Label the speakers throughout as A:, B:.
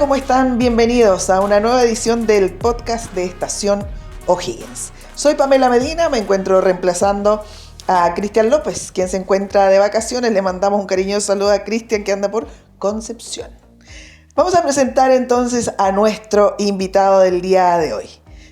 A: ¿cómo están? Bienvenidos a una nueva edición del podcast de Estación O'Higgins. Soy Pamela Medina, me encuentro reemplazando a Cristian López, quien se encuentra de vacaciones. Le mandamos un cariñoso saludo a Cristian, que anda por Concepción. Vamos a presentar entonces a nuestro invitado del día de hoy.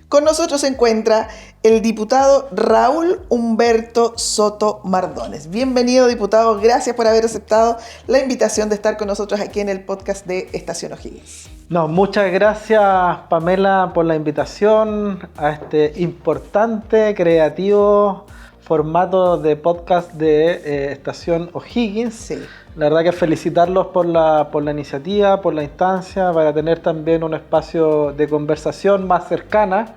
A: Con nosotros se encuentra el diputado Raúl Humberto Soto Mardones. Bienvenido, diputado. Gracias por haber aceptado la invitación de estar con nosotros aquí en el podcast de Estación O'Higgins.
B: Muchas gracias, Pamela, por la invitación a este importante, creativo formato de podcast de Estación O'Higgins.
A: Sí.
B: La verdad que felicitarlos por la iniciativa, por la instancia, para tener también un espacio de conversación más cercana,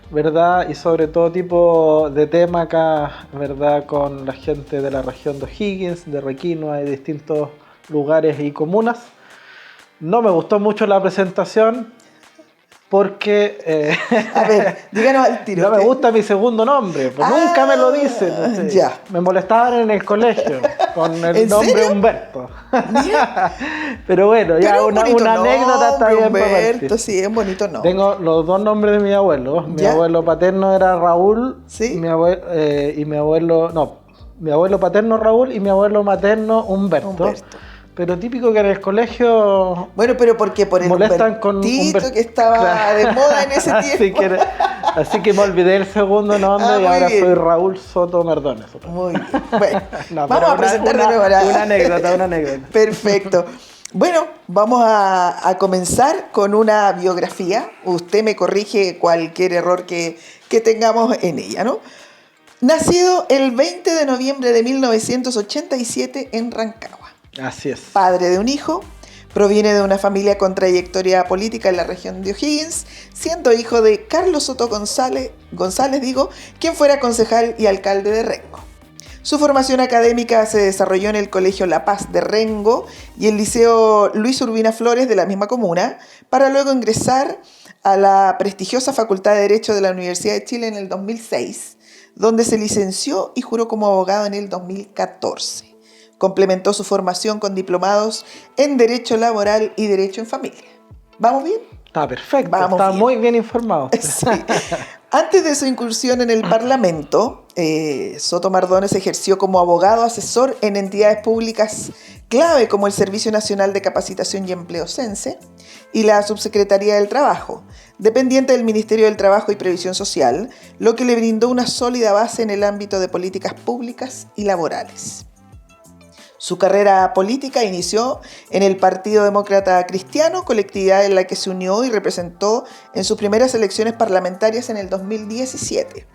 B: ¿verdad? Y sobre todo tipo de tema acá, ¿verdad? Con la gente de la región de O'Higgins, de Requinoa y distintos lugares y comunas. No me gustó mucho la presentación porque...
A: A ver, díganos al tiro.
B: No me gusta mi segundo nombre, pues nunca me lo dicen. No sé.
A: Ya.
B: Me molestaban en el colegio con el nombre
A: serio?
B: Humberto.
A: Mira.
B: Pero bueno, ya
A: Pero
B: una
A: nombre,
B: anécdota está bien para
A: Humberto,
B: partir.
A: sí, es bonito nombre.
B: Tengo los dos nombres de mi abuelo. Mi
A: ¿Ya?
B: abuelo paterno era Raúl.
A: ¿Sí?
B: Mi abuelo paterno Raúl y mi abuelo materno Humberto. Pero típico que en el colegio...
A: Bueno, pero porque por el
B: molestan con
A: Humbertito que estaba de moda en ese tiempo.
B: Así que me olvidé el segundo nombre y ahora soy Raúl Soto Mardones.
A: Muy bien. Bueno,
B: No,
A: vamos a presentar de nuevo
B: una anécdota.
A: Perfecto. Bueno, vamos a comenzar con una biografía. Usted me corrige cualquier error que tengamos en ella, ¿no? Nacido el 20 de noviembre de 1987 en Rancagua.
B: Así es.
A: Padre de un hijo, proviene de una familia con trayectoria política en la región de O'Higgins, siendo hijo de Carlos Soto González, quien fuera concejal y alcalde de Rengo. Su formación académica se desarrolló en el Colegio La Paz de Rengo y el Liceo Luis Urbina Flores de la misma comuna, para luego ingresar a la prestigiosa Facultad de Derecho de la Universidad de Chile en el 2006, donde se licenció y juró como abogado en el 2014. Complementó su formación con diplomados en Derecho Laboral y Derecho en Familia. ¿Vamos bien?
B: Está perfecto,
A: Está
B: muy bien informado.
A: Sí. Antes de su incursión en el Parlamento, Soto Mardones ejerció como abogado asesor en entidades públicas clave como el Servicio Nacional de Capacitación y Empleo CENSE y la Subsecretaría del Trabajo, dependiente del Ministerio del Trabajo y Previsión Social, lo que le brindó una sólida base en el ámbito de políticas públicas y laborales. Su carrera política inició en el Partido Demócrata Cristiano, colectividad en la que se unió y representó en sus primeras elecciones parlamentarias en el 2017.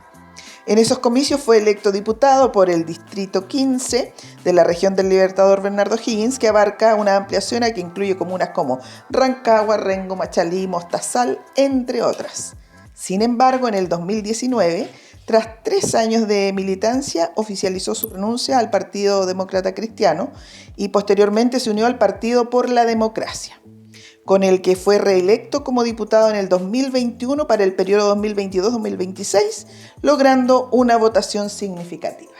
A: En esos comicios fue electo diputado por el Distrito 15 de la región del Libertador Bernardo O'Higgins, que abarca una amplia zona que incluye comunas como Rancagua, Rengo, Machalí, Mostazal, entre otras. Sin embargo, en el 2019, tras 3 años de militancia, oficializó su renuncia al Partido Demócrata Cristiano y posteriormente se unió al Partido por la Democracia, con el que fue reelecto como diputado en el 2021 para el periodo 2022-2026, logrando una votación significativa.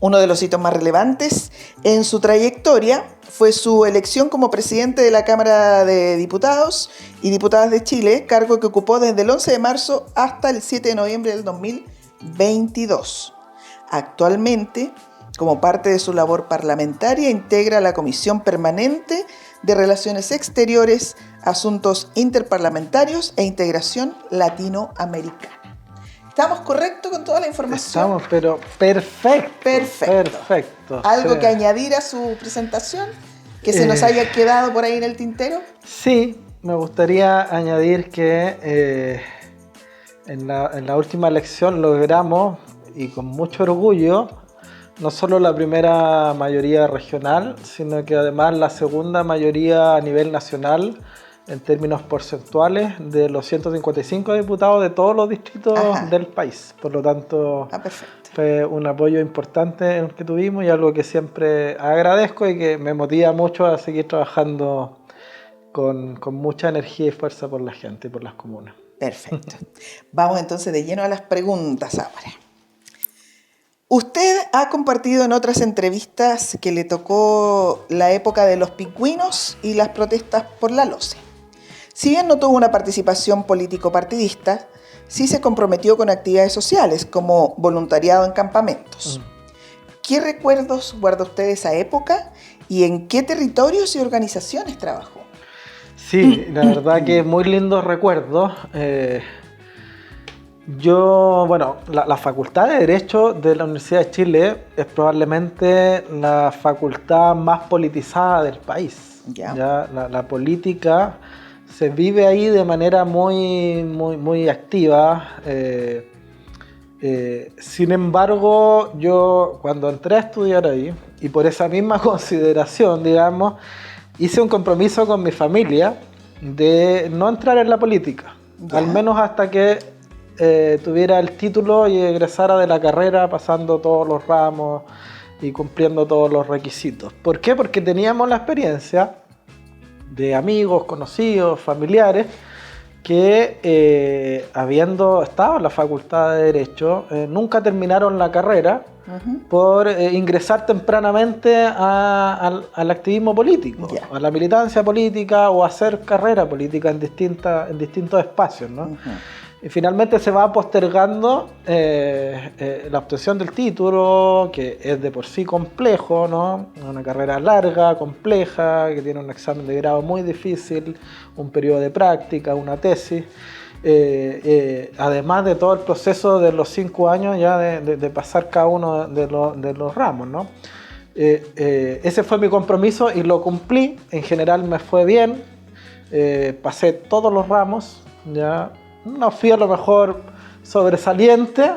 A: Uno de los hitos más relevantes en su trayectoria fue su elección como presidente de la Cámara de Diputados y Diputadas de Chile, cargo que ocupó desde el 11 de marzo hasta el 7 de noviembre del 2022. Actualmente, como parte de su labor parlamentaria, integra la Comisión Permanente de Relaciones Exteriores, Asuntos Interparlamentarios e Integración Latinoamericana. ¿Estamos correctos con toda la información?
B: Estamos, pero perfecto.
A: ¿Algo que añadir a su presentación? ¿Que se nos haya quedado por ahí en el tintero?
B: Sí, me gustaría añadir que en la última elección logramos, y con mucho orgullo, no solo la primera mayoría regional, sino que además la segunda mayoría a nivel nacional, en términos porcentuales, de los 155 diputados de todos los distritos del país. Por lo tanto, fue un apoyo importante el que tuvimos y algo que siempre agradezco y que me motiva mucho a seguir trabajando con mucha energía y fuerza por la gente y por las comunas.
A: Perfecto. Vamos entonces de lleno a las preguntas ahora. Usted ha compartido en otras entrevistas que le tocó la época de los pingüinos y las protestas por la LOCE. Si bien no tuvo una participación político-partidista, sí se comprometió con actividades sociales como voluntariado en campamentos. ¿Qué recuerdos guarda usted de esa época y en qué territorios y organizaciones trabajó?
B: Sí, la verdad que muy lindos recuerdos. La Facultad de Derecho de la Universidad de Chile es probablemente la facultad más politizada del país. Ya, la política se vive ahí de manera muy activa. Sin embargo, yo cuando entré a estudiar ahí, y por esa misma consideración, digamos, hice un compromiso con mi familia de no entrar en la política, al menos hasta que tuviera el título y egresara de la carrera pasando todos los ramos y cumpliendo todos los requisitos. ¿Por qué? Porque teníamos la experiencia de amigos, conocidos, familiares que habiendo estado en la Facultad de Derecho nunca terminaron la carrera por ingresar tempranamente al activismo político, a la militancia política o hacer carrera política en distintos espacios, ¿no? Y finalmente se va postergando la obtención del título, que es de por sí complejo, ¿no? Una carrera larga, compleja, que tiene un examen de grado muy difícil, un periodo de práctica, una tesis. Además de todo el proceso de los 5 años ya de pasar cada uno de los ramos, ¿no? Ese fue mi compromiso y lo cumplí. En general me fue bien, pasé todos los ramos, ya. No fui a lo mejor sobresaliente,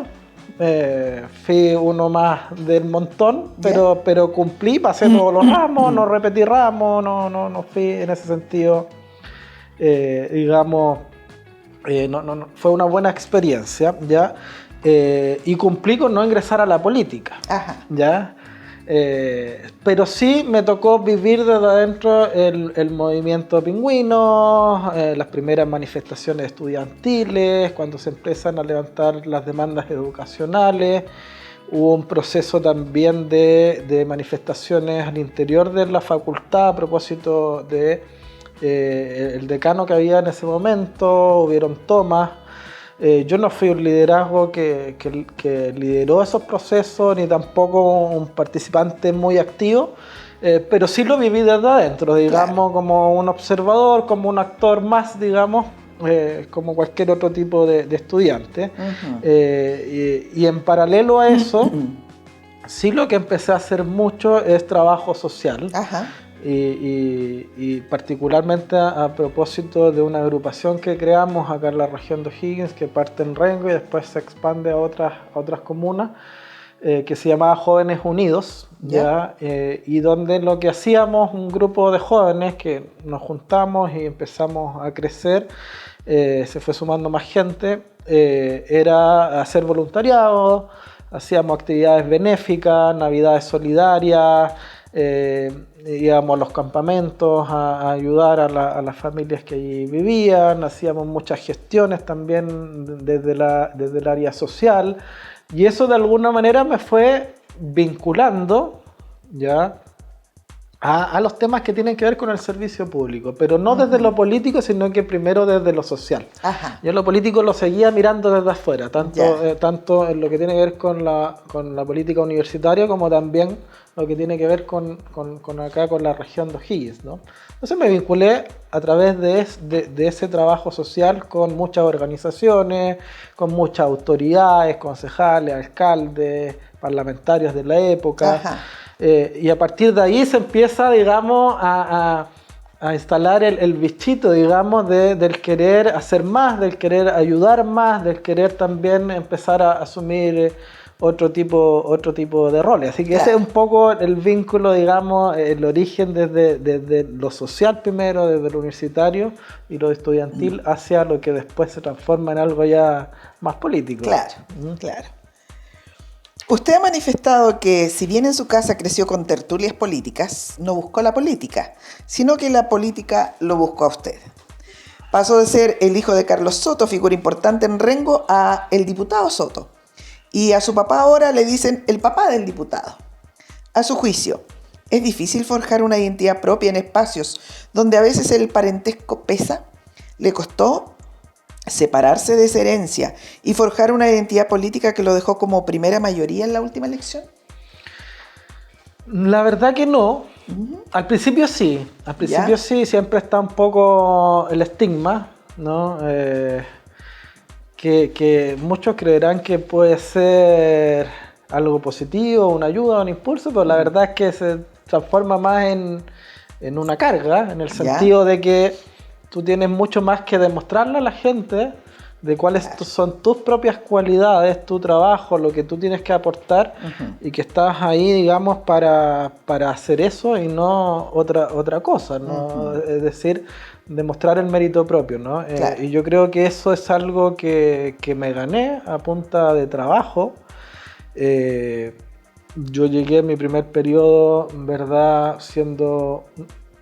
B: fui uno más del montón, pero cumplí, pasé todos los ramos, no repetí ramos, no fui en ese sentido, fue una buena experiencia, ¿ya? Y cumplí con no ingresar a la política, ¿ya? Pero sí me tocó vivir desde adentro el movimiento pingüino, las primeras manifestaciones estudiantiles, cuando se empiezan a levantar las demandas educacionales. Hubo un proceso también de manifestaciones al interior de la facultad a propósito de el decano que había en ese momento, hubieron tomas. Yo no fui un liderazgo que lideró esos procesos, ni tampoco un participante muy activo, pero sí lo viví desde adentro, digamos, como un observador, como un actor más, digamos, como cualquier otro tipo de estudiante. Y en paralelo a eso, sí lo que empecé a hacer mucho es trabajo social. Y particularmente a propósito de una agrupación que creamos acá en la región de O'Higgins, que parte en Rengo y después se expande a otras comunas, que se llamaba Jóvenes Unidos, y donde lo que hacíamos, un grupo de jóvenes que nos juntamos y empezamos a crecer, se fue sumando más gente, era hacer voluntariado, hacíamos actividades benéficas, navidades solidarias, íbamos a los campamentos a ayudar a las familias que allí vivían, hacíamos muchas gestiones también desde el área social, y eso de alguna manera me fue vinculando ya a los temas que tienen que ver con el servicio público, pero no desde lo político, sino que primero desde lo social. Yo lo político lo seguía mirando desde afuera, tanto en lo que tiene que ver con la política universitaria como también lo que tiene que ver con la región de O'Higgins, ¿no? Entonces me vinculé a través de ese trabajo social con muchas organizaciones, con muchas autoridades, concejales, alcaldes, parlamentarios de la época. Y a partir de ahí se empieza, digamos, a instalar el bichito, digamos, del querer hacer más, del querer ayudar más, del querer también empezar a asumir otro tipo de roles. Así que ese es un poco el vínculo, digamos, el origen desde lo social primero, desde lo universitario y lo estudiantil hacia lo que después se transforma en algo ya más político.
A: Claro. Usted ha manifestado que si bien en su casa creció con tertulias políticas, no buscó la política, sino que la política lo buscó a usted. Pasó de ser el hijo de Carlos Soto, figura importante en Rengo, a el diputado Soto. Y a su papá ahora le dicen el papá del diputado. A su juicio, ¿es difícil forjar una identidad propia en espacios donde a veces el parentesco pesa? ¿Le costó separarse de esa herencia y forjar una identidad política que lo dejó como primera mayoría en la última elección?
B: La verdad que no. Al principio sí. Al principio sí, siempre está un poco el estigma, ¿no? Que muchos creerán que puede ser algo positivo, una ayuda, un impulso, pero la verdad es que se transforma más en una carga, en el sentido de que tú tienes mucho más que demostrarle a la gente de cuáles son tus propias cualidades, tu trabajo, lo que tú tienes que aportar, y que estás ahí, digamos, para hacer eso y no otra cosa, ¿no? Es decir, demostrar el mérito propio, ¿no?
A: Claro.
B: Y yo creo que eso es algo que me gané a punta de trabajo. Yo llegué a mi primer periodo, en verdad, siendo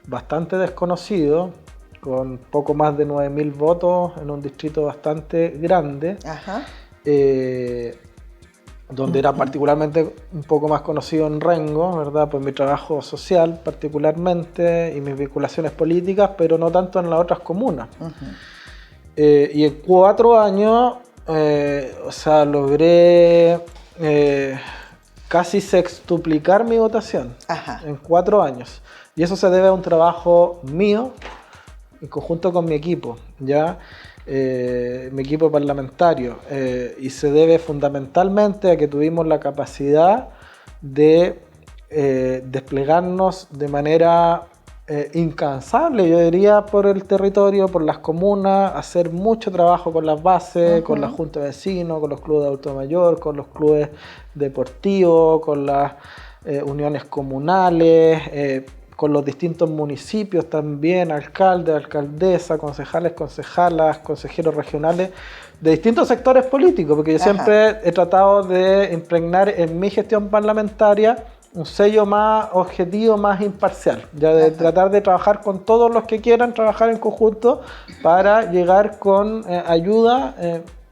B: bastante desconocido, con poco más de 9.000 votos en un distrito bastante grande, donde era particularmente un poco más conocido en Rengo, ¿verdad? Por mi trabajo social particularmente y mis vinculaciones políticas, pero no tanto en las otras comunas. Y en 4 años, logré casi sextuplicar mi votación en 4 años. Y eso se debe a un trabajo mío, en conjunto con mi equipo, mi equipo parlamentario, y se debe fundamentalmente a que tuvimos la capacidad de desplegarnos de manera incansable, yo diría, por el territorio, por las comunas, hacer mucho trabajo con las bases, con la junta de vecinos, con los clubes de adulto mayor, con los clubes deportivos, con las uniones comunales, con los distintos municipios también, alcaldes, alcaldesas, concejales, concejalas, consejeros regionales de distintos sectores políticos, porque yo siempre he tratado de impregnar en mi gestión parlamentaria un sello más objetivo, más imparcial, de tratar de trabajar con todos los que quieran trabajar en conjunto para llegar con ayuda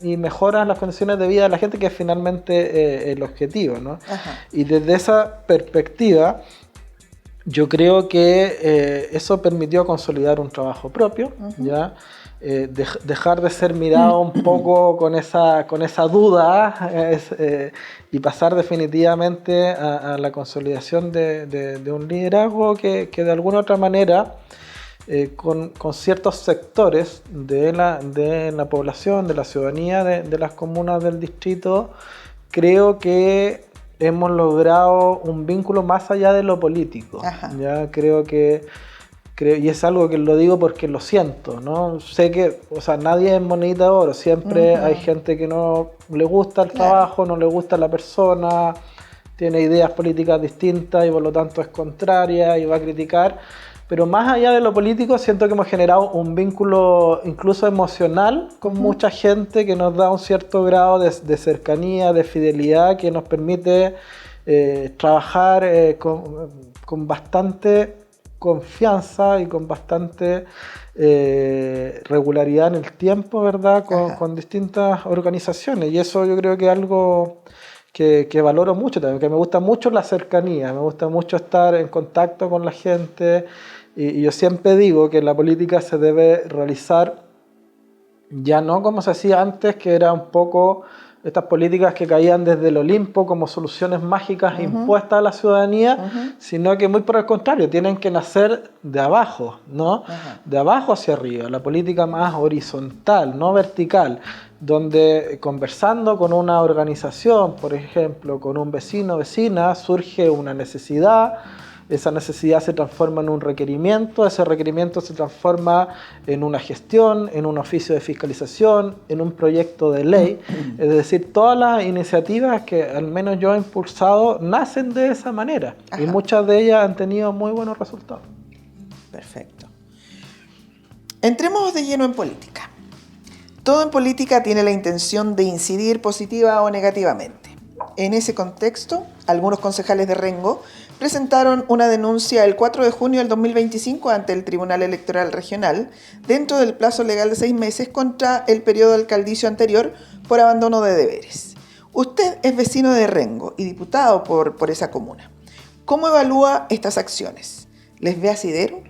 B: y mejoras las condiciones de vida de la gente, que es finalmente el objetivo, ¿no? Y desde esa perspectiva, yo creo que eso permitió consolidar un trabajo propio, dejar de ser mirado un poco con esa duda, y pasar definitivamente a la consolidación de un liderazgo que de alguna u otra manera, con ciertos sectores de la población, de la ciudadanía, de las comunas del distrito, creo que hemos logrado un vínculo más allá de lo político. Creo que, y es algo que lo digo porque lo siento, ¿no? Sé que, nadie es monedita de oro, siempre hay gente que no le gusta el trabajo, no le gusta la persona, tiene ideas políticas distintas y por lo tanto es contraria y va a criticar. Pero más allá de lo político, siento que hemos generado un vínculo incluso emocional con mucha gente, que nos da un cierto grado de cercanía, de fidelidad, que nos permite trabajar con bastante confianza y con bastante regularidad en el tiempo, ¿verdad? Con distintas organizaciones. Y eso yo creo que es algo que valoro mucho también, que me gusta mucho la cercanía, me gusta mucho estar en contacto con la gente, y yo siempre digo que la política se debe realizar ya no como se hacía antes, que era un poco estas políticas que caían desde el Olimpo como soluciones mágicas impuestas a la ciudadanía, sino que muy por el contrario, tienen que nacer de abajo, ¿no? De abajo hacia arriba, la política más horizontal, no vertical, donde conversando con una organización, por ejemplo, con un vecino o vecina, surge una necesidad. Esa necesidad se transforma en un requerimiento, ese requerimiento se transforma en una gestión, en un oficio de fiscalización, en un proyecto de ley. Es decir, todas las iniciativas que al menos yo he impulsado nacen de esa manera. Y muchas de ellas han tenido muy buenos resultados.
A: Perfecto. Entremos de lleno en política. Todo en política tiene la intención de incidir positiva o negativamente. En ese contexto, algunos concejales de Rengo presentaron una denuncia el 4 de junio del 2025 ante el Tribunal Electoral Regional, dentro del plazo legal de 6 meses, contra el periodo alcaldicio anterior por abandono de deberes. Usted es vecino de Rengo y diputado por esa comuna. ¿Cómo evalúa estas acciones? ¿Les ve asidero?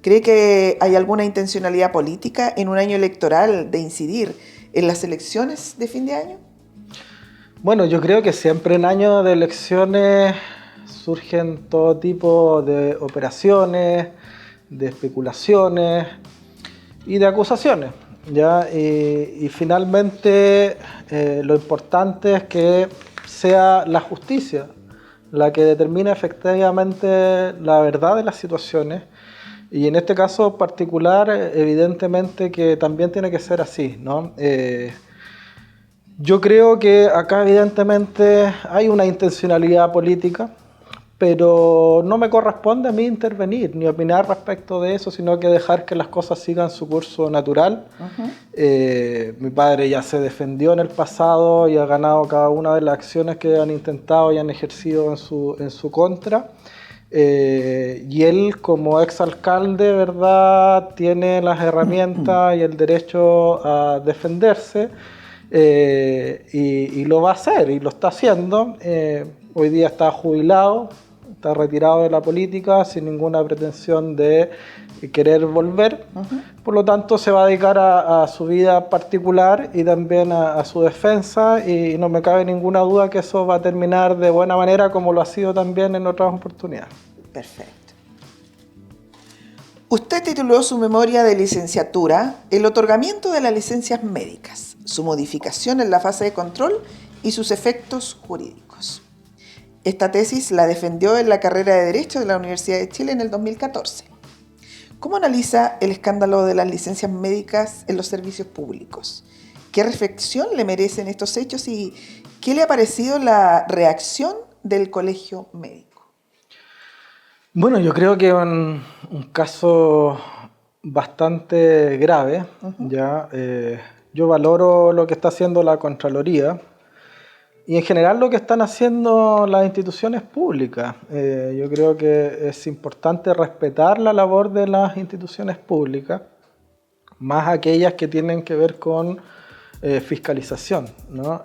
A: ¿Cree que hay alguna intencionalidad política en un año electoral de incidir en las elecciones de fin de año?
B: Bueno, yo creo que siempre en años de elecciones surgen todo tipo de operaciones, de especulaciones y de acusaciones, ¿ya? Y finalmente lo importante es que sea la justicia la que determine efectivamente la verdad de las situaciones. Y en este caso particular, evidentemente que también tiene que ser así, ¿no? Yo creo que acá evidentemente hay una intencionalidad política, pero no me corresponde a mí intervenir ni opinar respecto de eso, sino que dejar que las cosas sigan su curso natural. Mi padre ya se defendió en el pasado y ha ganado cada una de las acciones que han intentado y han ejercido en su contra. Y él como exalcalde, ¿verdad?, tiene las herramientas y el derecho a defenderse. Y lo va a hacer y lo está haciendo. Hoy día está jubilado, está retirado de la política sin ninguna pretensión de querer volver. Por lo tanto se va a dedicar a su vida particular y también a su defensa, y no me cabe ninguna duda que eso va a terminar de buena manera, como lo ha sido también en otras oportunidades.
A: Perfecto. Usted tituló su memoria de licenciatura El otorgamiento de las licencias médicas, su modificación en la fase de control y sus efectos jurídicos. Esta tesis la defendió en la carrera de Derecho de la Universidad de Chile en el 2014. ¿Cómo analiza el escándalo de las licencias médicas en los servicios públicos? ¿Qué reflexión le merecen estos hechos y qué le ha parecido la reacción del Colegio Médico?
B: Bueno, yo creo que es un caso bastante grave. ¿Ya? Yo valoro lo que está haciendo la Contraloría y en general lo que están haciendo las instituciones públicas. Yo creo que es importante respetar la labor de las instituciones públicas, más aquellas que tienen que ver con fiscalización, ¿no?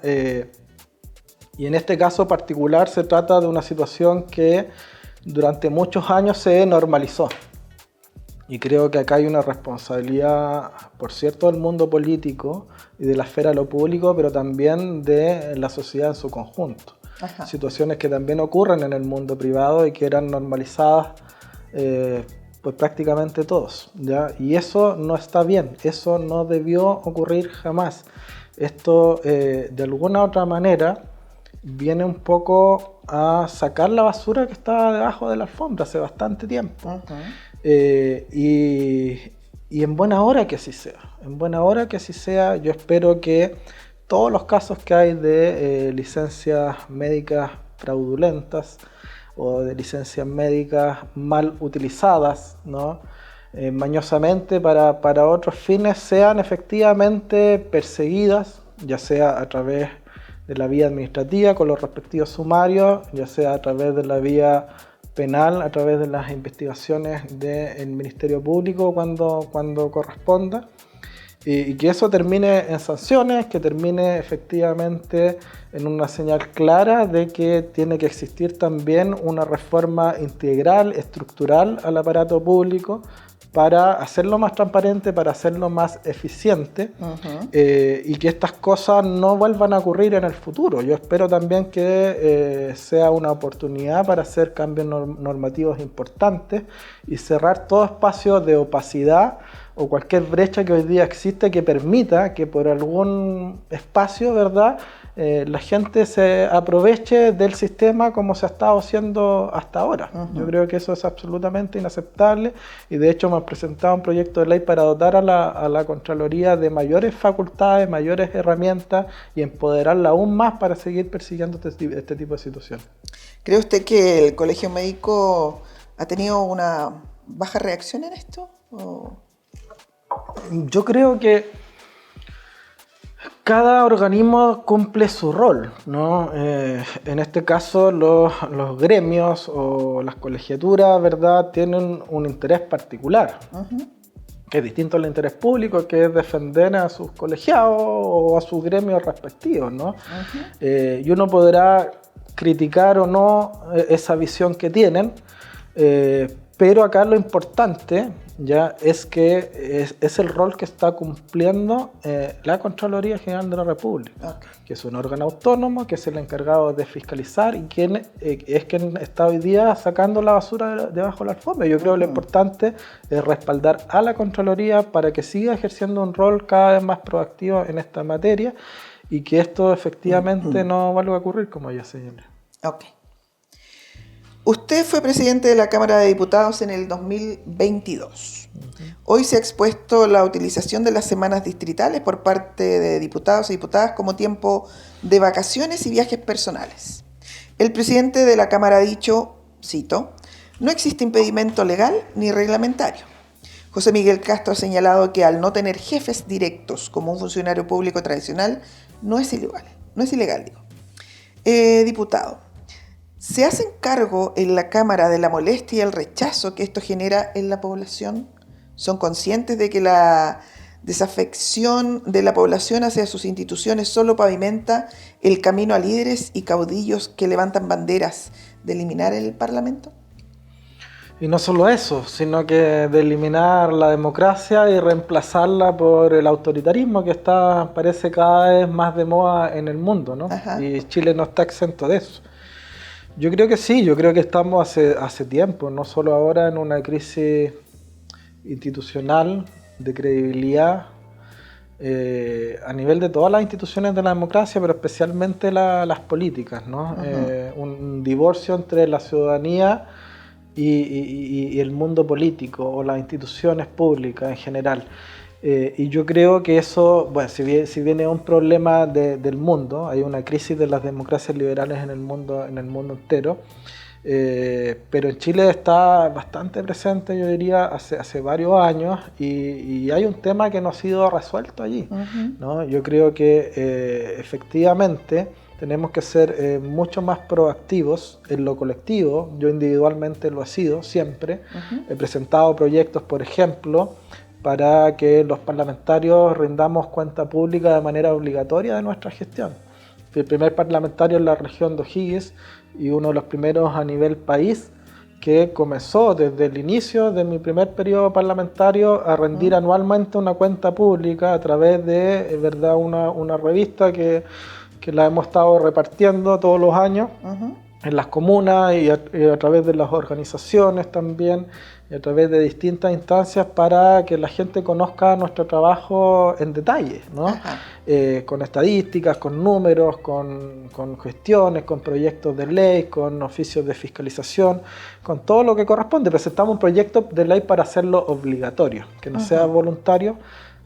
B: Y en este caso particular se trata de una situación que durante muchos años se normalizó. Y creo que acá hay una responsabilidad, por cierto, del mundo político y de la esfera de lo público, pero también de la sociedad en su conjunto. Ajá. Situaciones que también ocurren en el mundo privado y que eran normalizadas pues prácticamente todos, ¿ya? Y eso no está bien, eso no debió ocurrir jamás. Esto de alguna u otra manera viene un poco a sacar la basura que estaba debajo de la alfombra hace bastante tiempo. Y en buena hora que así sea. En buena hora que así sea. Yo espero que todos los casos que hay de licencias médicas fraudulentas o de licencias médicas mal utilizadas, ¿no?, mañosamente para otros fines, sean efectivamente perseguidas, ya sea a través de la vía administrativa con los respectivos sumarios, ya sea a través de la vía penal, a través de las investigaciones del Ministerio Público cuando corresponda, y que eso termine en sanciones, que termine efectivamente en una señal clara de que tiene que existir también una reforma integral, estructural al aparato público, para hacerlo más transparente, para hacerlo más eficiente, y que estas cosas no vuelvan a ocurrir en el futuro. Yo espero también que sea una oportunidad para hacer cambios normativos importantes y cerrar todo espacio de opacidad o cualquier brecha que hoy día existe que permita que por algún espacio, ¿verdad?, la gente se aproveche del sistema como se ha estado haciendo hasta ahora. Yo creo que eso es absolutamente inaceptable, y de hecho hemos presentado un proyecto de ley para dotar a la Contraloría de mayores facultades, mayores herramientas, y empoderarla aún más para seguir persiguiendo este tipo de situaciones.
A: ¿Cree usted que el Colegio Médico ha tenido una baja reacción en esto?
B: Yo creo que cada organismo cumple su rol, ¿no? En este caso los gremios o las colegiaturas, ¿verdad?, tienen un interés particular, que es distinto al interés público, que es defender a sus colegiados o a sus gremios respectivos, ¿no? Uh-huh. Y uno podrá criticar o no esa visión que tienen, pero acá lo importante ya es que es el rol que está cumpliendo la Contraloría General de la República, okay, que es un órgano autónomo, que es el encargado de fiscalizar y quien está hoy día sacando la basura debajo de la alfombra. Yo creo que lo importante es respaldar a la Contraloría para que siga ejerciendo un rol cada vez más proactivo en esta materia y que esto efectivamente no vuelva a ocurrir, como ya señalé.
A: Ok. Usted fue presidente de la Cámara de Diputados en el 2022. Hoy se ha expuesto la utilización de las semanas distritales por parte de diputados y diputadas como tiempo de vacaciones y viajes personales. El presidente de la Cámara ha dicho, cito, no existe impedimento legal ni reglamentario. José Miguel Castro ha señalado que al no tener jefes directos como un funcionario público tradicional, no es ilegal. Diputado, ¿se hacen cargo en la Cámara de la molestia y el rechazo que esto genera en la población? ¿Son conscientes de que la desafección de la población hacia sus instituciones solo pavimenta el camino a líderes y caudillos que levantan banderas de eliminar el Parlamento?
B: Y no solo eso, sino que de eliminar la democracia y reemplazarla por el autoritarismo que parece cada vez más de moda en el mundo, ¿no? Ajá. Y Chile no está exento de eso. Yo creo que sí, yo creo que estamos hace tiempo, no solo ahora, en una crisis institucional de credibilidad a nivel de todas las instituciones de la democracia, pero especialmente las políticas, ¿no? Un divorcio entre la ciudadanía y el mundo político o las instituciones públicas en general. Y yo creo que eso, bueno, si bien es un problema del mundo, hay una crisis de las democracias liberales en el mundo entero, pero en Chile está bastante presente, yo diría, hace varios años, y hay un tema que no ha sido resuelto allí, ¿no? Yo creo que efectivamente tenemos que ser mucho más proactivos en lo colectivo. Yo individualmente lo he sido siempre. He presentado proyectos, por ejemplo, para que los parlamentarios rindamos cuenta pública de manera obligatoria de nuestra gestión. Fui el primer parlamentario en la región de O'Higgins y uno de los primeros a nivel país que comenzó desde el inicio de mi primer periodo parlamentario a rendir anualmente una cuenta pública a través de, ¿verdad?, una revista que la hemos estado repartiendo todos los años en las comunas y a través de las organizaciones también, y a través de distintas instancias para que la gente conozca nuestro trabajo en detalle, ¿no? Con estadísticas, con números, con gestiones, con proyectos de ley, con oficios de fiscalización, con todo lo que corresponde. Presentamos un proyecto de ley para hacerlo obligatorio, que no sea voluntario.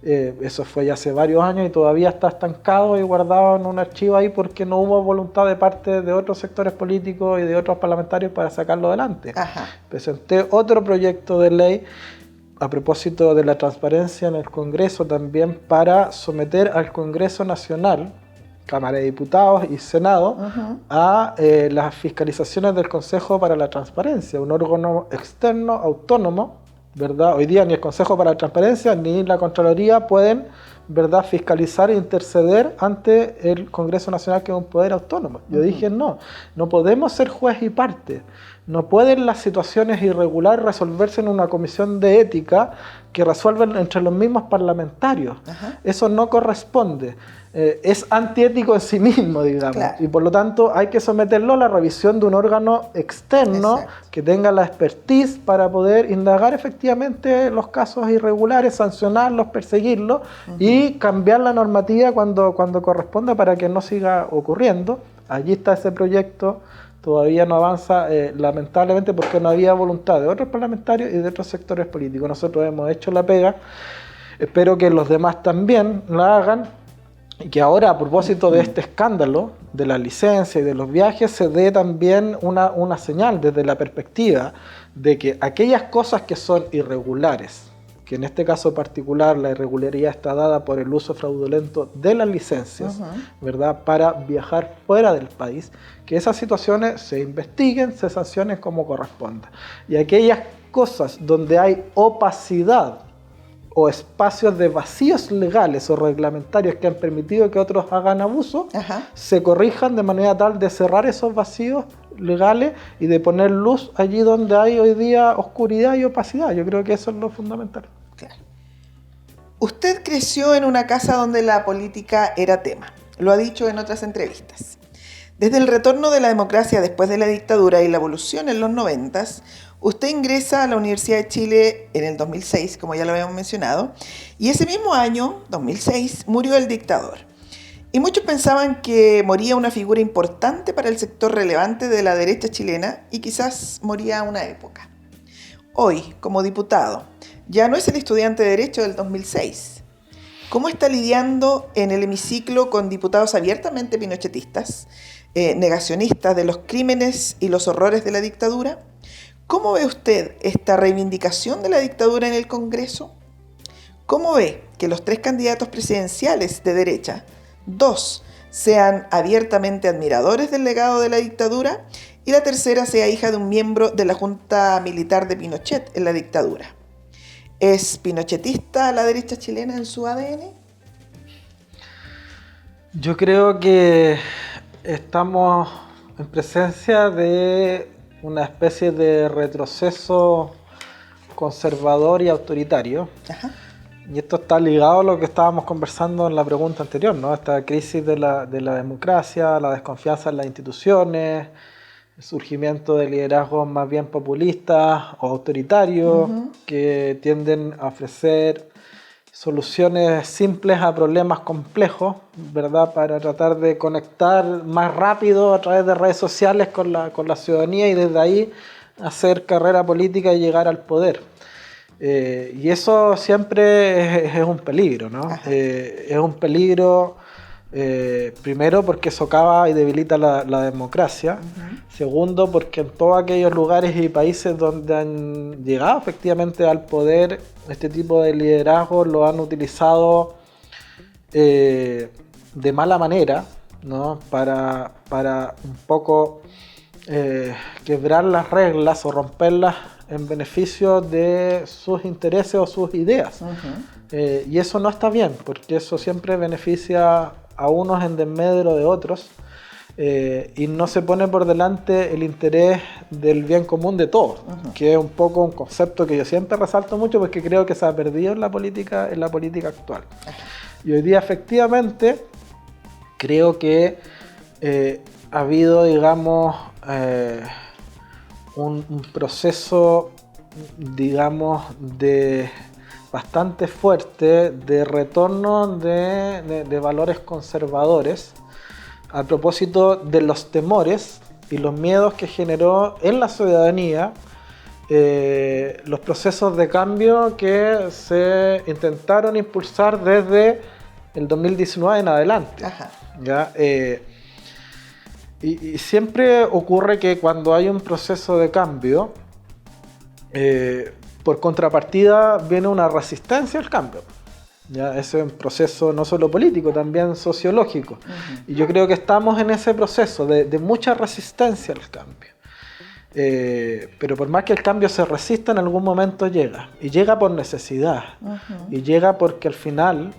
B: Eso fue ya hace varios años y todavía está estancado y guardado en un archivo ahí porque no hubo voluntad de parte de otros sectores políticos y de otros parlamentarios para sacarlo adelante. Presenté otro proyecto de ley a propósito de la transparencia en el Congreso también para someter al Congreso Nacional, Cámara de Diputados y Senado a las fiscalizaciones del Consejo para la Transparencia, un órgano externo autónomo, ¿verdad? Hoy día ni el Consejo para la Transparencia ni la Contraloría pueden, ¿verdad?, fiscalizar e interceder ante el Congreso Nacional, que es un poder autónomo. Yo dije, no podemos ser juez y parte. No pueden las situaciones irregulares resolverse en una comisión de ética que resuelven entre los mismos parlamentarios. Eso no corresponde. Es antiético en sí mismo, digamos. Claro. Y por lo tanto hay que someterlo a la revisión de un órgano externo que tenga la expertise para poder indagar efectivamente los casos irregulares, sancionarlos, perseguirlos y cambiar la normativa cuando corresponda para que no siga ocurriendo. Allí está ese proyecto. Todavía no avanza, lamentablemente, porque no había voluntad de otros parlamentarios y de otros sectores políticos. Nosotros hemos hecho la pega, espero que los demás también la hagan, y que ahora, a propósito de este escándalo, de la licencia y de los viajes, se dé también una señal desde la perspectiva de que aquellas cosas que son irregulares, que en este caso particular la irregularidad está dada por el uso fraudulento de las licencias, ¿verdad?, para viajar fuera del país, que esas situaciones se investiguen, se sancionen como corresponda. Y aquellas cosas donde hay opacidad o espacios de vacíos legales o reglamentarios que han permitido que otros hagan abuso, se corrijan de manera tal de cerrar esos vacíos legales y de poner luz allí donde hay hoy día oscuridad y opacidad. Yo creo que eso es lo fundamental.
A: Claro. Usted creció en una casa donde la política era tema. Lo ha dicho en otras entrevistas. Desde el retorno de la democracia después de la dictadura y la evolución en los 90s, usted ingresa a la Universidad de Chile en el 2006, como ya lo habíamos mencionado, y ese mismo año, 2006, murió el dictador. Y muchos pensaban que moría una figura importante para el sector relevante de la derecha chilena y quizás moría una época. Hoy, como diputado, ya no es el estudiante de Derecho del 2006. ¿Cómo está lidiando en el hemiciclo con diputados abiertamente pinochetistas, negacionistas de los crímenes y los horrores de la dictadura? ¿Cómo ve usted esta reivindicación de la dictadura en el Congreso? ¿Cómo ve que los 3 candidatos presidenciales de derecha, 2 sean abiertamente admiradores del legado de la dictadura y la tercera sea hija de un miembro de la Junta Militar de Pinochet en la dictadura? ¿Es pinochetista la derecha chilena en su ADN?
B: Yo creo que estamos en presencia de una especie de retroceso conservador y autoritario. Ajá. Y esto está ligado a lo que estábamos conversando en la pregunta anterior, ¿no? Esta crisis de la democracia, la desconfianza en las instituciones, el surgimiento de liderazgos más bien populistas o autoritarios, que tienden a ofrecer soluciones simples a problemas complejos, ¿verdad? Para tratar de conectar más rápido a través de redes sociales con la ciudadanía y desde ahí hacer carrera política y llegar al poder. Y eso siempre es un peligro, ¿no? Es un peligro, primero porque socava y debilita la democracia. Segundo, porque en todos aquellos lugares y países donde han llegado efectivamente al poder, este tipo de liderazgo lo han utilizado de mala manera, ¿no? Para un poco quebrar las reglas o romperlas en beneficio de sus intereses o sus ideas. Y eso no está bien, porque eso siempre beneficia a unos en desmedro de otros, y no se pone por delante el interés del bien común de todos, que es un poco un concepto que yo siempre resalto mucho porque creo que se ha perdido en la política actual. Y hoy día efectivamente creo que ha habido, digamos, un proceso, digamos, de bastante fuerte de retorno de valores conservadores a propósito de los temores y los miedos que generó en la ciudadanía los procesos de cambio que se intentaron impulsar desde el 2019 en adelante. ¿Ya? Y siempre ocurre que cuando hay un proceso de cambio, por contrapartida viene una resistencia al cambio. ¿Ya? Ese es un proceso no solo político, también sociológico. Y yo creo que estamos en ese proceso de mucha resistencia al cambio. Pero por más que el cambio se resista, en algún momento llega. Y llega por necesidad. Y llega porque al final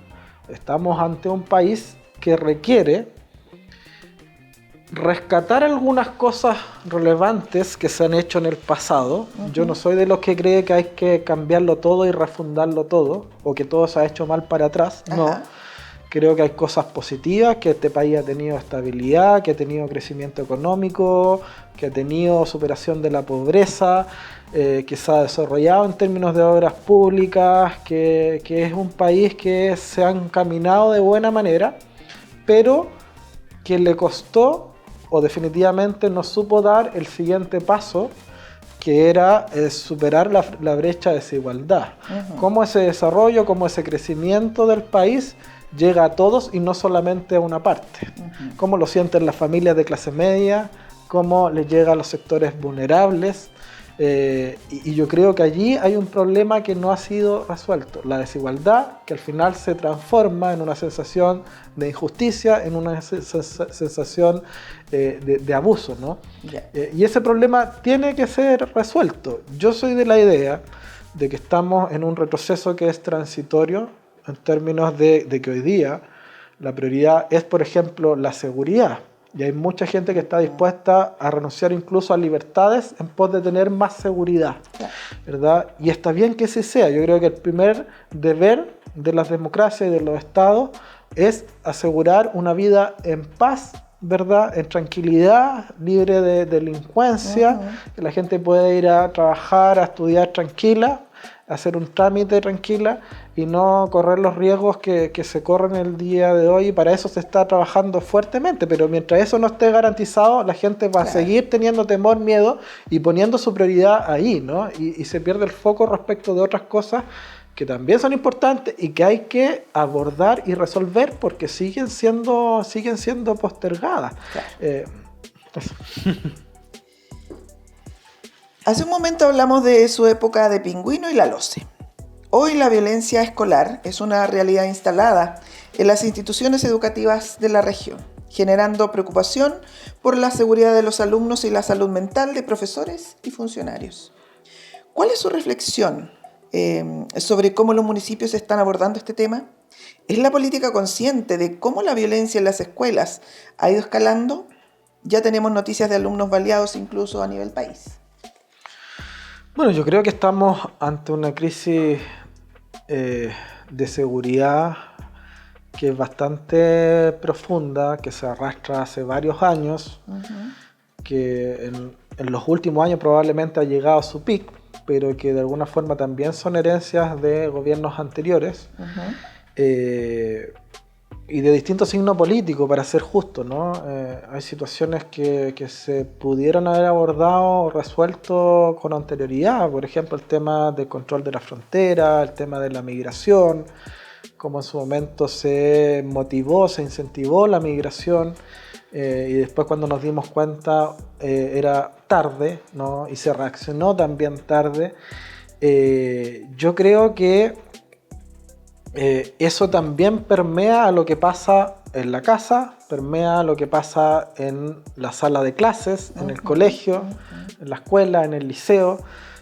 B: estamos ante un país que requiere rescatar algunas cosas relevantes que se han hecho en el pasado. Yo no soy de los que cree que hay que cambiarlo todo y refundarlo todo, o que todo se ha hecho mal para atrás. No, creo que hay cosas positivas, que este país ha tenido estabilidad, que ha tenido crecimiento económico, que ha tenido superación de la pobreza, que se ha desarrollado en términos de obras públicas, que es un país que se ha encaminado de buena manera, pero que le costó o definitivamente no supo dar el siguiente paso, que era superar la brecha de desigualdad. Cómo ese desarrollo, cómo ese crecimiento del país llega a todos y no solamente a una parte. Cómo lo sienten las familias de clase media, cómo les llega a los sectores vulnerables. Y yo creo que allí hay un problema que no ha sido resuelto. La desigualdad, que al final se transforma en una sensación de injusticia, en una sensación de abuso, ¿no? Y ese problema tiene que ser resuelto. Yo soy de la idea de que estamos en un retroceso que es transitorio en términos de que hoy día la prioridad es, por ejemplo, la seguridad. Y hay mucha gente que está dispuesta a renunciar incluso a libertades en pos de tener más seguridad, ¿verdad? Y está bien que ese sea. Yo creo que el primer deber de las democracias y de los estados es asegurar una vida en paz, ¿verdad? En tranquilidad, libre de delincuencia, que la gente pueda ir a trabajar, a estudiar tranquila, hacer un trámite tranquila y no correr los riesgos que se corren el día de hoy, y para eso se está trabajando fuertemente, pero mientras eso no esté garantizado, la gente va a seguir teniendo temor, miedo y poniendo su prioridad ahí, ¿no? Y se pierde el foco respecto de otras cosas que también son importantes y que hay que abordar y resolver porque siguen siendo postergadas. Eso.
A: Hace un momento hablamos de su época de Pingüino y la LOCE. Hoy la violencia escolar es una realidad instalada en las instituciones educativas de la región, generando preocupación por la seguridad de los alumnos y la salud mental de profesores y funcionarios. ¿Cuál es su reflexión sobre cómo los municipios están abordando este tema? ¿Es la política consciente de cómo la violencia en las escuelas ha ido escalando? Ya tenemos noticias de alumnos baleados incluso a nivel país.
B: Bueno, yo creo que estamos ante una crisis de seguridad que es bastante profunda, que se arrastra hace varios años, que en los últimos años probablemente ha llegado a su pic, pero que de alguna forma también son herencias de gobiernos anteriores. Y de distinto signo político, para ser justo, ¿no? Hay situaciones que se pudieron haber abordado o resuelto con anterioridad, por ejemplo el tema del control de la frontera, el tema de la migración, como en su momento se motivó, se incentivó la migración, y después cuando nos dimos cuenta era tarde, ¿no? Y se reaccionó también tarde. Yo creo que eso también permea a lo que pasa en la casa, permea a lo que pasa en la sala de clases, en el colegio, en la escuela, en el liceo.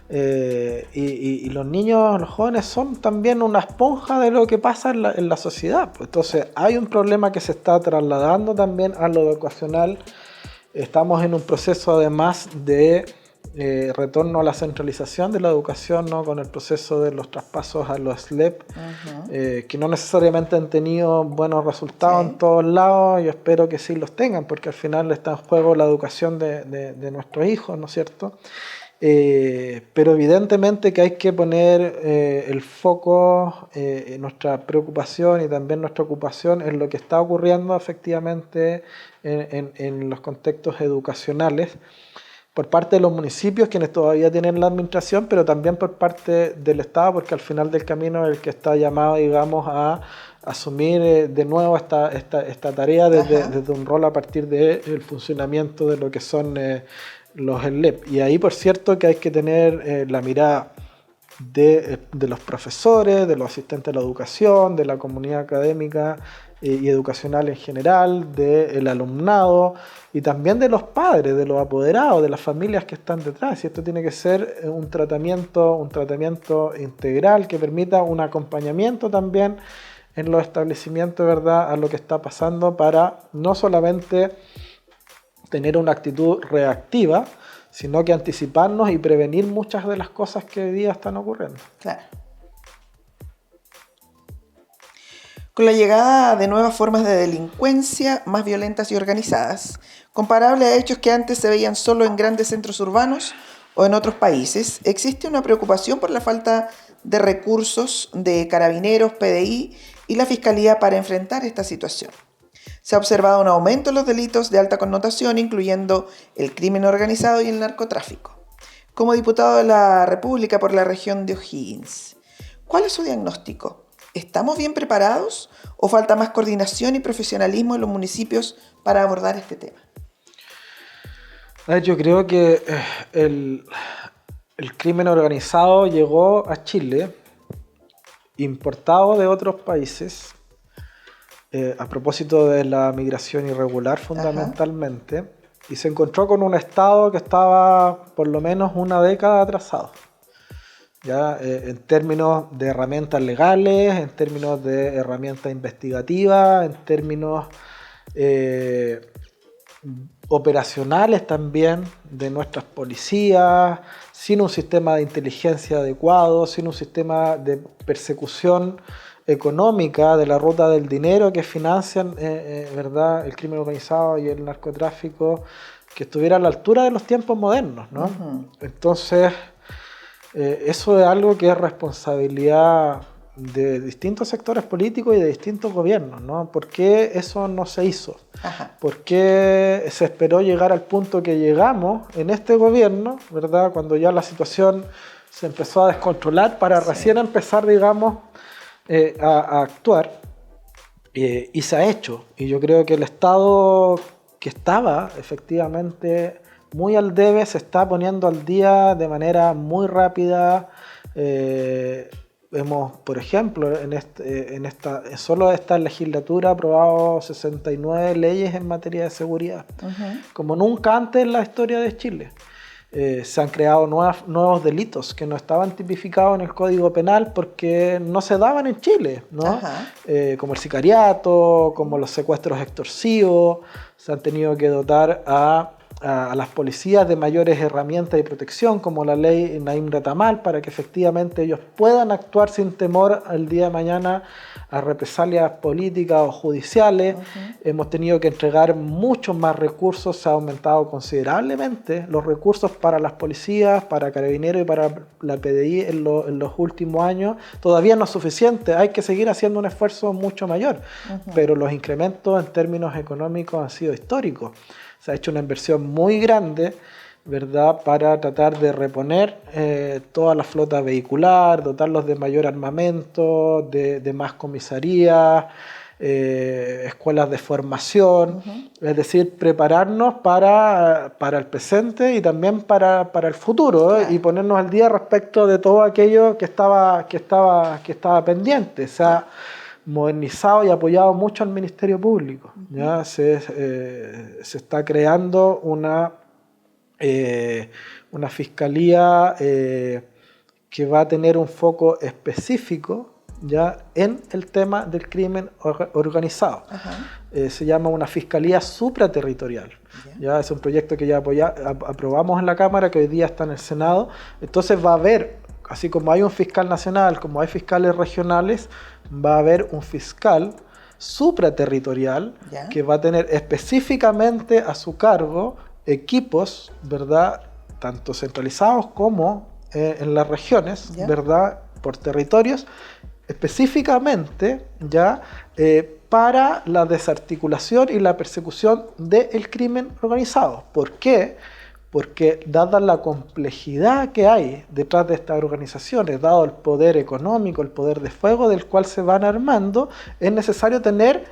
B: Y los niños, los jóvenes son también una esponja de lo que pasa en la sociedad. Entonces hay un problema que se está trasladando también a lo educacional. Estamos en un proceso además de retorno a la centralización de la educación, ¿no? Con el proceso de los traspasos a los SLEP, que no necesariamente han tenido buenos resultados en todos lados. Yo espero que sí los tengan, porque al final está en juego la educación de nuestros hijos, ¿no es cierto? Pero evidentemente que hay que poner el foco, nuestra preocupación y también nuestra ocupación en lo que está ocurriendo efectivamente en los contextos educacionales, por parte de los municipios, quienes todavía tienen la administración, pero también por parte del Estado, porque al final del camino es el que está llamado, digamos, a asumir de nuevo esta tarea desde un rol a partir del funcionamiento de lo que son los SLEP. Y ahí, por cierto, que hay que tener la mirada de los profesores, de los asistentes de la educación, de la comunidad académica y educacional en general, del alumnado y también de los padres, de los apoderados, de las familias que están detrás. Y esto tiene que ser un tratamiento integral que permita un acompañamiento también en los establecimientos, ¿verdad?, a lo que está pasando, para no solamente tener una actitud reactiva, sino que anticiparnos y prevenir muchas de las cosas que hoy día están ocurriendo.
A: Claro. Con la llegada de nuevas formas de delincuencia más violentas y organizadas, comparables a hechos que antes se veían solo en grandes centros urbanos o en otros países, existe una preocupación por la falta de recursos de Carabineros, PDI y la Fiscalía para enfrentar esta situación. Se ha observado un aumento en los delitos de alta connotación, incluyendo el crimen organizado y el narcotráfico. Como diputado de la República por la región de O'Higgins, ¿cuál es su diagnóstico? ¿Estamos bien preparados o falta más coordinación y profesionalismo en los municipios para abordar este tema?
B: Yo creo que el crimen organizado llegó a Chile importado de otros países, a propósito de la migración irregular fundamentalmente, y se encontró con un Estado que estaba por lo menos una década atrasado. ¿ya? En términos de herramientas legales, en términos de herramientas investigativas, en términos operacionales también de nuestras policías, sin un sistema de inteligencia adecuado, sin un sistema de persecución económica de la ruta del dinero que financian ¿verdad? El crimen organizado y el narcotráfico, que estuviera a la altura de los tiempos modernos, ¿no? Entonces, eso es algo que es responsabilidad de distintos sectores políticos y de distintos gobiernos, ¿no? ¿Por qué eso no se hizo? ¿Por qué se esperó llegar al punto que llegamos en este gobierno, ¿verdad? Cuando ya la situación se empezó a descontrolar para recién empezar, digamos, a actuar, y se ha hecho. Y yo creo que el Estado, que estaba efectivamente muy al debe, se está poniendo al día de manera muy rápida. Hemos, por ejemplo, solo esta legislatura aprobado 69 leyes en materia de seguridad, como nunca antes en la historia de Chile. Se han creado nuevos delitos que no estaban tipificados en el Código Penal porque no se daban en Chile, ¿no? Como el sicariato, como los secuestros extorsivos. Se han tenido que dotar a las policías de mayores herramientas de protección, como la ley Naim Retamal, para que efectivamente ellos puedan actuar sin temor el día de mañana a represalias políticas o judiciales. Hemos tenido que entregar muchos más recursos, se ha aumentado considerablemente los recursos para las policías, para Carabineros y para la PDI en los últimos años. Todavía no es suficiente, hay que seguir haciendo un esfuerzo mucho mayor, pero los incrementos en términos económicos han sido históricos. Se ha hecho una inversión muy grande, ¿verdad?, para tratar de reponer toda la flota vehicular, dotarlos de mayor armamento, de más comisarías, escuelas de formación, es decir, prepararnos para el presente y también para el futuro, y ponernos al día respecto de todo aquello que estaba pendiente. Se ha modernizado y apoyado mucho al Ministerio Público. ¿Ya? Se está creando una fiscalía que va a tener un foco específico, ¿ya?, en el tema del crimen organizado. Se llama una fiscalía supraterritorial. ¿Ya? Es un proyecto que ya aprobamos en la Cámara, que hoy día está en el Senado. Entonces va a haber, así como hay un fiscal nacional, como hay fiscales regionales, va a haber un fiscal supraterritorial que va a tener específicamente a su cargo equipos, ¿verdad?, tanto centralizados como en las regiones, ¿verdad?, por territorios, específicamente ya para la desarticulación y la persecución del crimen organizado. ¿Por qué? Porque dada la complejidad que hay detrás de estas organizaciones, dado el poder económico, el poder de fuego del cual se van armando, es necesario tener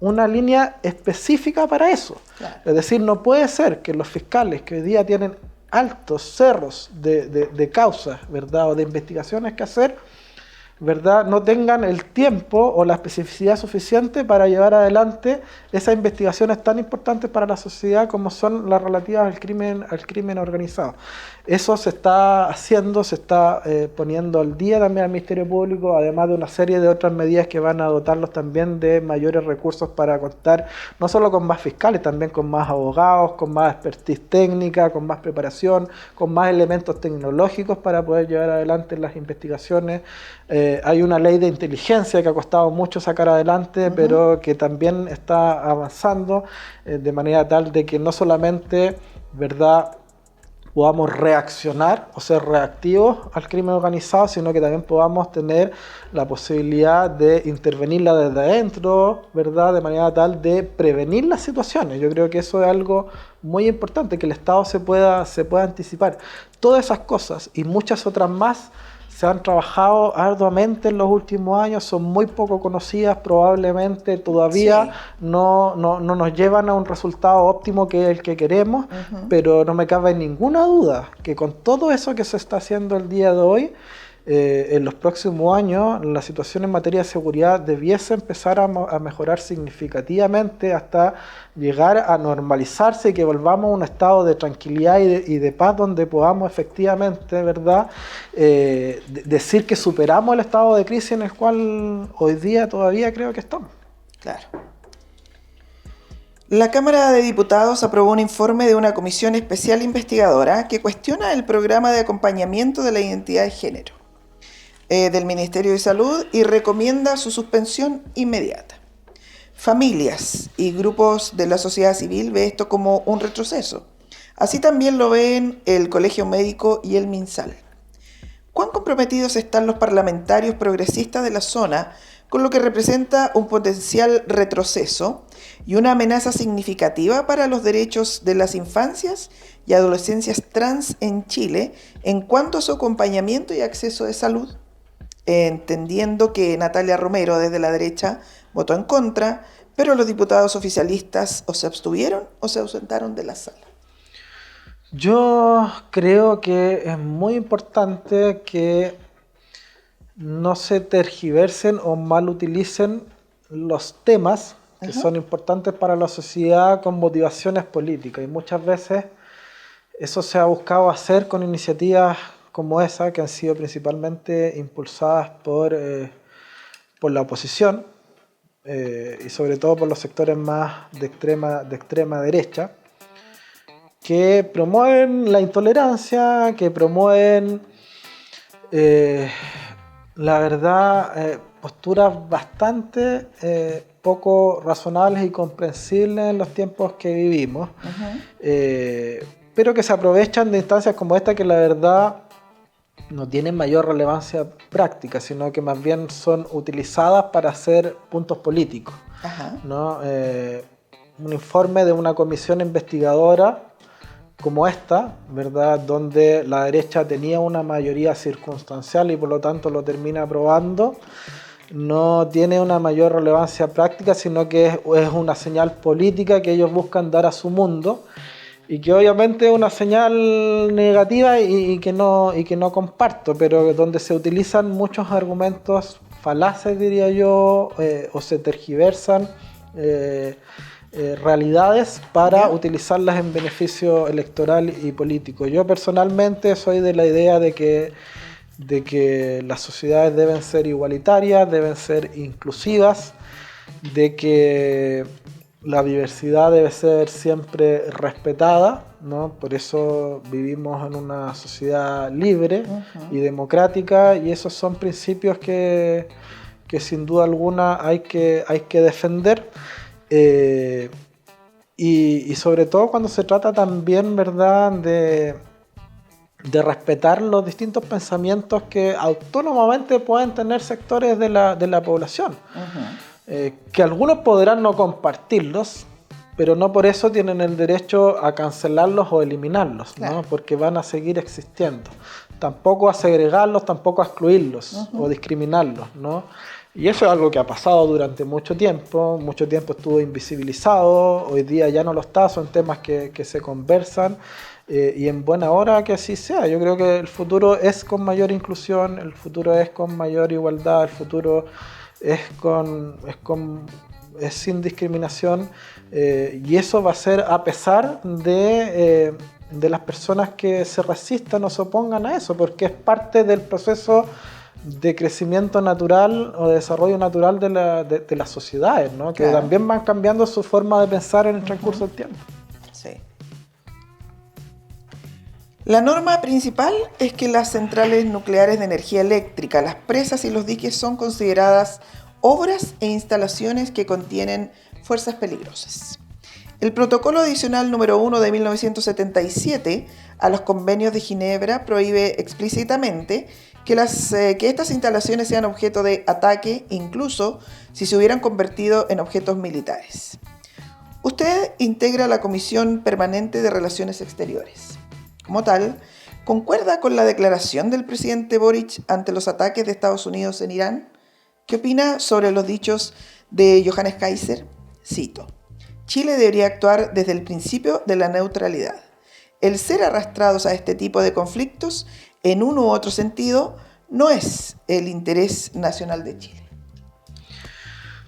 B: una línea específica para eso. Es decir, no puede ser que los fiscales que hoy día tienen altos cerros de causas, ¿verdad?, o de investigaciones que hacer, ¿verdad?, no tengan el tiempo o la especificidad suficiente para llevar adelante esas investigaciones tan importantes para la sociedad como son las relativas al crimen organizado. Eso se está haciendo, se está poniendo al día también al Ministerio Público, además de una serie de otras medidas que van a dotarlos también de mayores recursos para contar no solo con más fiscales, también con más abogados, con más expertise técnica, con más preparación, con más elementos tecnológicos para poder llevar adelante las investigaciones. Hay una ley de inteligencia que ha costado mucho sacar adelante, pero que también está avanzando de manera tal de que no solamente, ¿verdad?, podamos reaccionar o ser reactivos al crimen organizado, sino que también podamos tener la posibilidad de intervenirla desde adentro, ¿verdad?, de manera tal de prevenir las situaciones. Yo creo que eso es algo muy importante, que el Estado se pueda anticipar. Todas esas cosas y muchas otras más se han trabajado arduamente en los últimos años, son muy poco conocidas, probablemente todavía no nos llevan a un resultado óptimo que es el que queremos, pero no me cabe ninguna duda que con todo eso que se está haciendo el día de hoy, en los próximos años la situación en materia de seguridad debiese empezar a mejorar significativamente hasta llegar a normalizarse y que volvamos a un estado de tranquilidad y de paz donde podamos efectivamente, ¿verdad?, decir que superamos el estado de crisis en el cual hoy día todavía creo que estamos.
A: Claro. La Cámara de Diputados aprobó un informe de una comisión especial investigadora que cuestiona el programa de acompañamiento de la identidad de género del Ministerio de Salud y recomienda su suspensión inmediata. Familias y grupos de la sociedad civil ven esto como un retroceso. Así también lo ven el Colegio Médico y el MinSal. ¿Cuán comprometidos están los parlamentarios progresistas de la zona con lo que representa un potencial retroceso y una amenaza significativa para los derechos de las infancias y adolescencias trans en Chile en cuanto a su acompañamiento y acceso de salud? Entendiendo que Natalia Romero, desde la derecha, votó en contra, pero los diputados oficialistas o se abstuvieron o se ausentaron de la sala.
B: Yo creo que es muy importante que no se tergiversen o mal utilicen los temas que son importantes para la sociedad con motivaciones políticas. Y muchas veces eso se ha buscado hacer con iniciativas como esa, que han sido principalmente impulsadas por la oposición y sobre todo por los sectores más de extrema derecha, que promueven la intolerancia, que promueven, la verdad, posturas bastante poco razonables y comprensibles en los tiempos que vivimos, pero que se aprovechan de instancias como esta que la verdad no tienen mayor relevancia práctica, sino que más bien son utilizadas para hacer puntos políticos, ¿no? Un informe de una comisión investigadora como esta, ¿verdad?, donde la derecha tenía una mayoría circunstancial y por lo tanto lo termina aprobando, no tiene una mayor relevancia práctica, sino que es una señal política que ellos buscan dar a su mundo y que obviamente es una señal negativa y que no comparto, pero donde se utilizan muchos argumentos falaces, diría yo, o se tergiversan realidades para utilizarlas en beneficio electoral y político. Yo personalmente soy de la idea de que las sociedades deben ser igualitarias, deben ser inclusivas, de que la diversidad debe ser siempre respetada, ¿no? Por eso vivimos en una sociedad libre y democrática, y esos son principios que sin duda alguna hay que defender. Y sobre todo cuando se trata también, ¿verdad?, de respetar los distintos pensamientos que autónomamente pueden tener sectores de la población, que algunos podrán no compartirlos, pero no por eso tienen el derecho a cancelarlos o eliminarlos, ¿no? Porque van a seguir existiendo. Tampoco a segregarlos, tampoco a excluirlos o discriminarlos, ¿no? Y eso es algo que ha pasado durante mucho tiempo estuvo invisibilizado, hoy día ya no lo está, son temas que se conversan y en buena hora que así sea. Yo creo que el futuro es con mayor inclusión, el futuro es con mayor igualdad, el futuro es sin discriminación y eso va a ser a pesar de las personas que se resistan o se opongan a eso, porque es parte del proceso de crecimiento natural o de desarrollo natural de las sociedades, ¿no? Que también van cambiando su forma de pensar en el transcurso del tiempo.
A: Sí. La norma principal es que las centrales nucleares de energía eléctrica, las presas y los diques son consideradas obras e instalaciones que contienen fuerzas peligrosas. El protocolo adicional número 1 de 1977 a los convenios de Ginebra prohíbe explícitamente que estas instalaciones sean objeto de ataque, incluso si se hubieran convertido en objetos militares. Usted integra la Comisión Permanente de Relaciones Exteriores. Como tal, ¿concuerda con la declaración del presidente Boric ante los ataques de Estados Unidos en Irán? ¿Qué opina sobre los dichos de Johannes Kaiser? Cito: Chile debería actuar desde el principio de la neutralidad. El ser arrastrados a este tipo de conflictos, en uno u otro sentido, no es el interés nacional de Chile?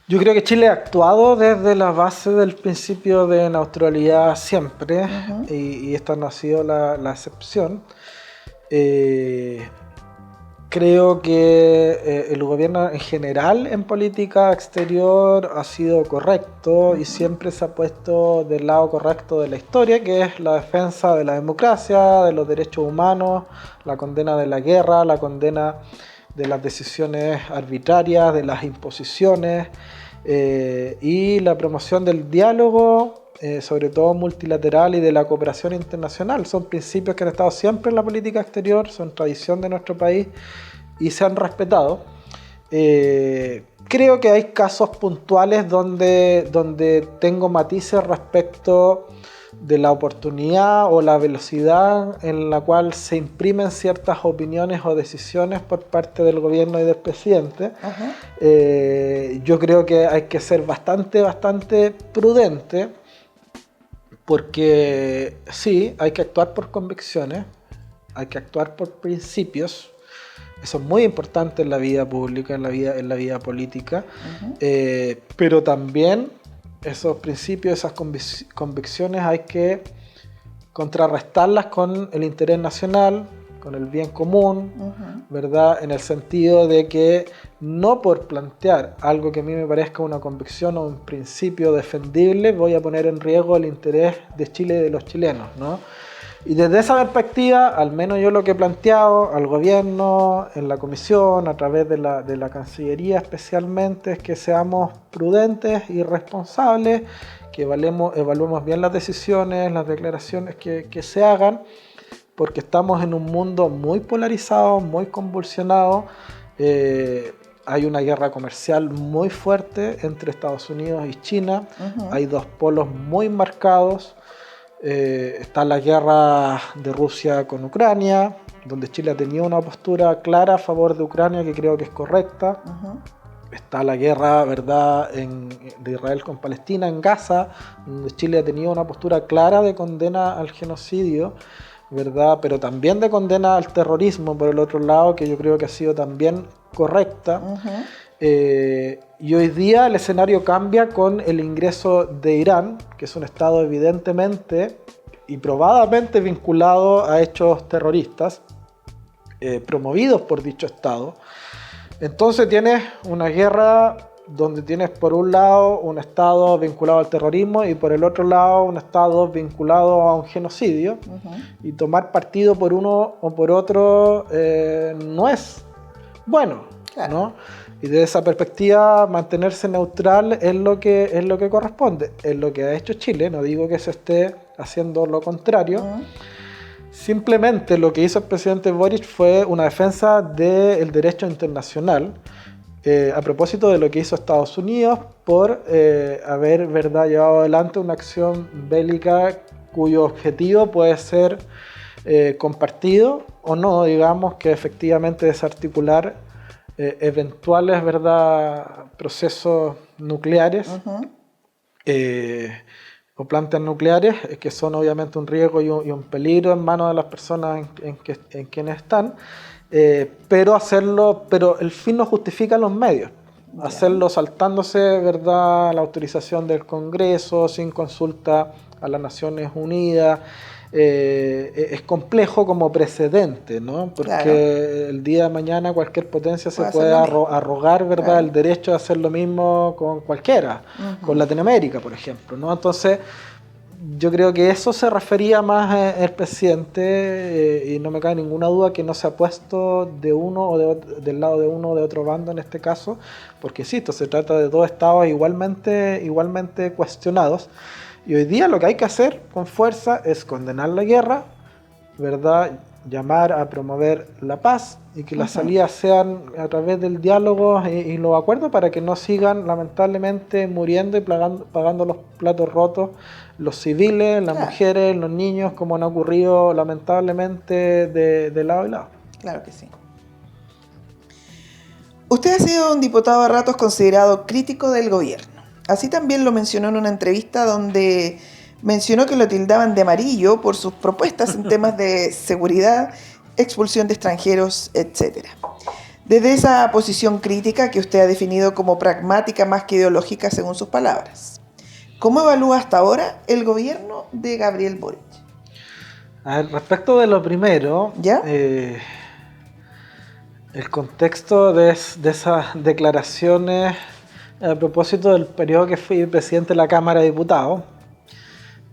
B: Yo creo que Chile ha actuado desde la base del principio de neutralidad siempre, y esta no ha sido la excepción. Creo que el gobierno en general en política exterior ha sido correcto y siempre se ha puesto del lado correcto de la historia, que es la defensa de la democracia, de los derechos humanos, la condena de la guerra, la condena de las decisiones arbitrarias, de las imposiciones, y la promoción del diálogo, sobre todo multilateral, y de la cooperación internacional. Son principios que han estado siempre en la política exterior, son tradición de nuestro país y se han respetado. Creo que hay casos puntuales donde tengo matices respecto de la oportunidad o la velocidad en la cual se imprimen ciertas opiniones o decisiones por parte del gobierno y del presidente. Yo creo que hay que ser bastante prudente, porque sí, hay que actuar por convicciones, hay que actuar por principios. Eso es muy importante en la vida pública, en la vida política, pero también esos principios, esas convicciones hay que contrarrestarlas con el interés nacional, con el bien común, ¿verdad? En el sentido de que no por plantear algo que a mí me parezca una convicción o un principio defendible voy a poner en riesgo el interés de Chile y de los chilenos, ¿no? Y desde esa perspectiva, al menos yo lo que he planteado al gobierno, en la comisión, a través de la Cancillería especialmente, es que seamos prudentes y responsables, que evaluemos bien las decisiones, las declaraciones que se hagan, porque estamos en un mundo muy polarizado, muy convulsionado. Hay una guerra comercial muy fuerte entre Estados Unidos y China. Hay dos polos muy marcados. Está la guerra de Rusia con Ucrania, donde Chile ha tenido una postura clara a favor de Ucrania, que creo que es correcta. Está la guerra, ¿verdad?, de Israel con Palestina en Gaza, donde Chile ha tenido una postura clara de condena al genocidio, ¿verdad?, pero también de condena al terrorismo por el otro lado, que yo creo que ha sido también correcta. Y hoy día el escenario cambia con el ingreso de Irán, que es un estado evidentemente y probadamente vinculado a hechos terroristas, promovidos por dicho estado. Entonces tienes una guerra donde tienes por un lado un estado vinculado al terrorismo y por el otro lado un estado vinculado a un genocidio, y tomar partido por uno o por otro no es bueno, claro, ¿no? Y desde esa perspectiva, mantenerse neutral es lo que corresponde, es lo que ha hecho Chile. No digo que se esté haciendo lo contrario. Simplemente lo que hizo el presidente Boric fue una defensa del derecho internacional, a propósito de lo que hizo Estados Unidos por haber, ¿verdad?, llevado adelante una acción bélica cuyo objetivo puede ser compartido o no, digamos, que efectivamente desarticular eventuales, ¿verdad?, procesos nucleares, o plantas nucleares, que son obviamente un riesgo y un peligro en manos de las personas en quienes están, pero el fin no justifica los medios. Hacerlo saltándose, ¿verdad?, la autorización del Congreso, sin consulta a las Naciones Unidas, es complejo como precedente, ¿no? Porque claro, el día de mañana cualquier potencia se puede arrogar, ¿verdad?, claro, el derecho de hacer lo mismo con cualquiera, con Latinoamérica, por ejemplo, ¿no? Entonces, yo creo que eso se refería más el presidente, y no me cabe ninguna duda que no se ha puesto de uno o del lado de uno o de otro bando en este caso, porque insisto, se trata de dos estados igualmente cuestionados. Y hoy día lo que hay que hacer con fuerza es condenar la guerra, ¿verdad?, llamar a promover la paz y que las salidas sean a través del diálogo y los acuerdos, para que no sigan lamentablemente muriendo y pagando los platos rotos los civiles, las mujeres, los niños, como han ocurrido lamentablemente de lado y lado.
A: Claro que sí. Usted ha sido un diputado a ratos considerado crítico del gobierno. Así también lo mencionó en una entrevista donde mencionó que lo tildaban de amarillo por sus propuestas en temas de seguridad, expulsión de extranjeros, etc. Desde esa posición crítica que usted ha definido como pragmática más que ideológica según sus palabras, ¿cómo evalúa hasta ahora el gobierno de Gabriel Boric?
B: A ver, respecto de lo primero,
A: ¿Ya?
B: el contexto de esas declaraciones a propósito del periodo que fui presidente de la Cámara de Diputados,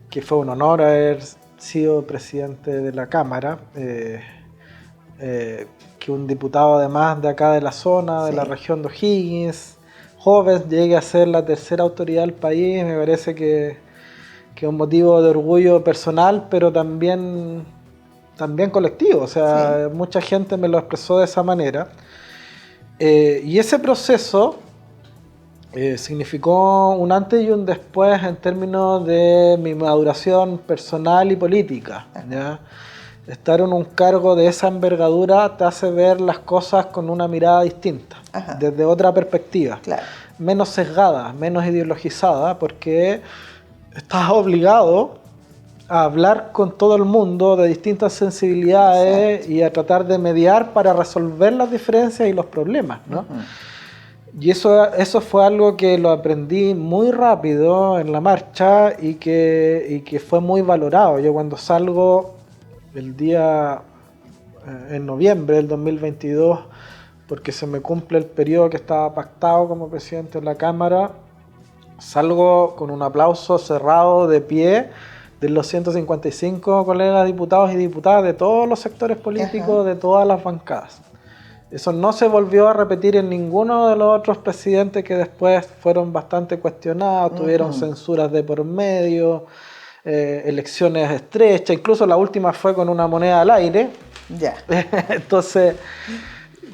B: que fue un honor haber sido presidente de la Cámara, que un diputado además de acá de la zona, de la región de O'Higgins, joven, llegue a ser la tercera autoridad del país, me parece que es un motivo de orgullo personal, pero también colectivo. O sea, mucha gente me lo expresó de esa manera. Y ese proceso significó un antes y un después en términos de mi maduración personal y política, ¿ya? Estar en un cargo de esa envergadura te hace ver las cosas con una mirada distinta, desde otra perspectiva, menos sesgada, menos ideologizada, porque estás obligado a hablar con todo el mundo de distintas sensibilidades y a tratar de mediar para resolver las diferencias y los problemas, ¿no? Y eso fue algo que lo aprendí muy rápido en la marcha y que fue muy valorado. Yo cuando salgo en noviembre del 2022, porque se me cumple el periodo que estaba pactado como presidente de la Cámara, salgo con un aplauso cerrado de pie de los 155 colegas diputados y diputadas de todos los sectores políticos, de todas las bancadas. Eso no se volvió a repetir en ninguno de los otros presidentes que después fueron bastante cuestionados, tuvieron censuras de por medio, elecciones estrechas, incluso la última fue con una moneda al aire. Entonces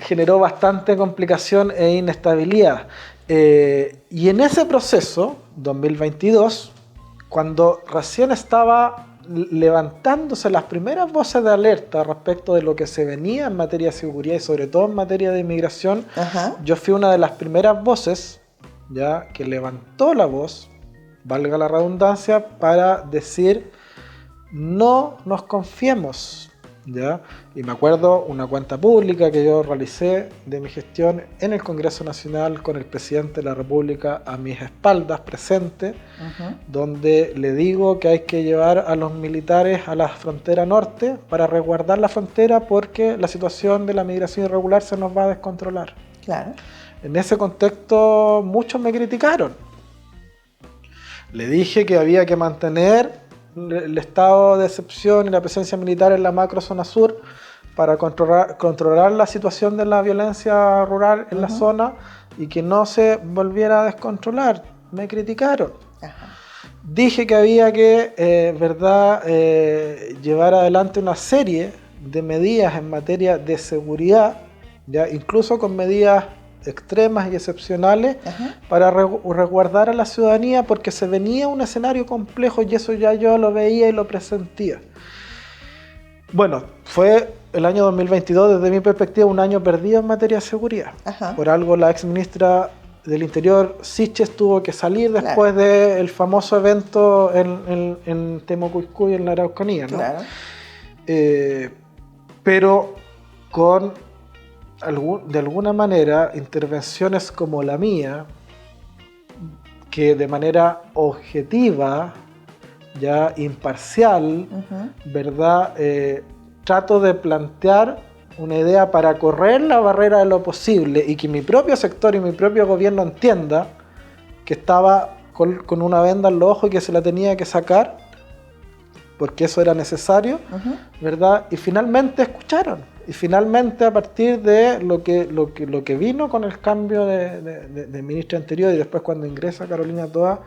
B: generó bastante complicación e inestabilidad. Y en ese proceso, 2022, cuando recién estaba levantándose las primeras voces de alerta respecto de lo que se venía en materia de seguridad y sobre todo en materia de inmigración, yo fui una de las primeras voces, ya, que levantó la voz, valga la redundancia, para decir no nos confiemos, ¿ya? Y me acuerdo una cuenta pública que yo realicé de mi gestión en el Congreso Nacional con el presidente de la República a mis espaldas presente, donde le digo que hay que llevar a los militares a la frontera norte para resguardar la frontera porque la situación de la migración irregular se nos va a descontrolar. En ese contexto muchos me criticaron. Le dije que había que mantener el estado de excepción y la presencia militar en la macrozona sur para controlar la situación de la violencia rural en la zona y que no se volviera a descontrolar. Me criticaron. Dije que había que llevar adelante una serie de medidas en materia de seguridad, ya incluso con medidas extremas y excepcionales para resguardar a la ciudadanía porque se venía un escenario complejo y eso ya yo lo veía y lo presentía. Bueno, fue el año 2022 desde mi perspectiva un año perdido en materia de seguridad. Por algo la ex ministra del Interior, Siches, tuvo que salir después del famoso evento en Temocuycuy, en la Araucanía, ¿no? Pero con de alguna manera intervenciones como la mía, que de manera objetiva, ya imparcial, ¿verdad? Trato de plantear una idea para correr la barrera de lo posible y que mi propio sector y mi propio gobierno entienda que estaba con una venda en los ojos y que se la tenía que sacar porque eso era necesario, ¿verdad? Y finalmente escucharon. Y finalmente, a partir de lo que vino con el cambio de ministra anterior y después cuando ingresa Carolina Toa,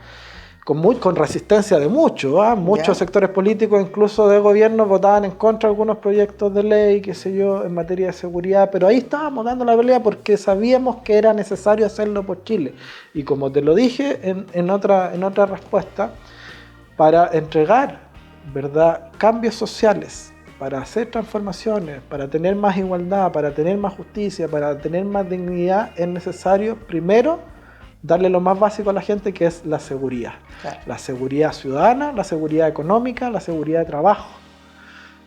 B: con resistencia de muchos sectores políticos, incluso de gobierno, votaban en contra de algunos proyectos de ley, qué sé yo, en materia de seguridad, pero ahí estábamos dando la pelea porque sabíamos que era necesario hacerlo por Chile. Y como te lo dije en otra respuesta, para entregar, ¿verdad?, cambios sociales, para hacer transformaciones, para tener más igualdad, para tener más justicia, para tener más dignidad, es necesario primero darle lo más básico a la gente, que es la seguridad. La seguridad ciudadana, la seguridad económica, la seguridad de trabajo.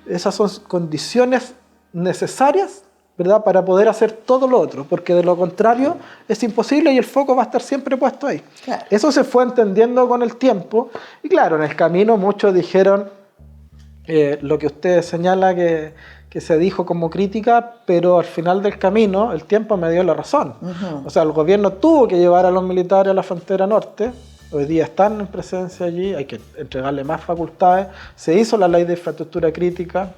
B: Esas son condiciones necesarias ¿verdad? Para poder hacer todo lo otro, porque de lo contrario es imposible y el foco va a estar siempre puesto ahí.
A: Claro.
B: Eso se fue entendiendo con el tiempo y claro, en el camino muchos dijeron lo que usted señala que se dijo como crítica, pero al final del camino el tiempo me dio la razón. O sea, el gobierno tuvo que llevar a los militares a la frontera norte. Hoy día están en presencia allí, hay que entregarle más facultades. Se hizo la ley de infraestructura crítica,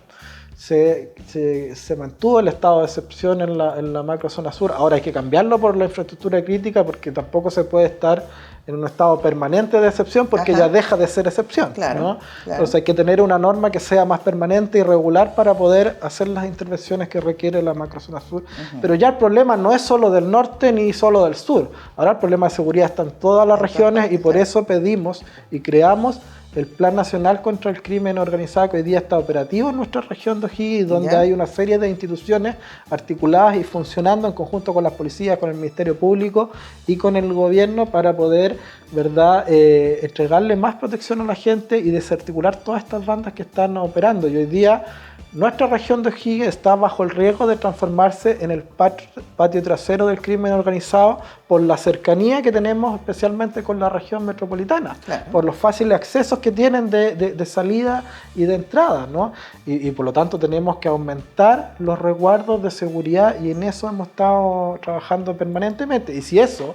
B: se mantuvo el estado de excepción en la macrozona sur. Ahora hay que cambiarlo por la infraestructura crítica porque tampoco se puede estar en un estado permanente de excepción porque ya deja de ser excepción.
A: Claro,
B: ¿no?
A: claro.
B: Entonces hay que tener una norma que sea más permanente y regular para poder hacer las intervenciones que requiere la macrozona sur. Pero ya el problema no es solo del norte ni solo del sur. Ahora el problema de seguridad está en todas las regiones y por eso pedimos y creamos el Plan Nacional contra el Crimen Organizado que hoy día está operativo en nuestra región de O'Higgins, donde hay una serie de instituciones articuladas y funcionando en conjunto con las policías, con el Ministerio Público y con el gobierno para poder, ¿verdad?, entregarle más protección a la gente y desarticular todas estas bandas que están operando. Y hoy día nuestra región de O'Higgins está bajo el riesgo de transformarse en el patio trasero del crimen organizado por la cercanía que tenemos especialmente con la región metropolitana, claro, por los fáciles accesos que tienen de salida y de entrada, ¿no? Y por lo tanto tenemos que aumentar los resguardos de seguridad y en eso hemos estado trabajando permanentemente. Y si eso,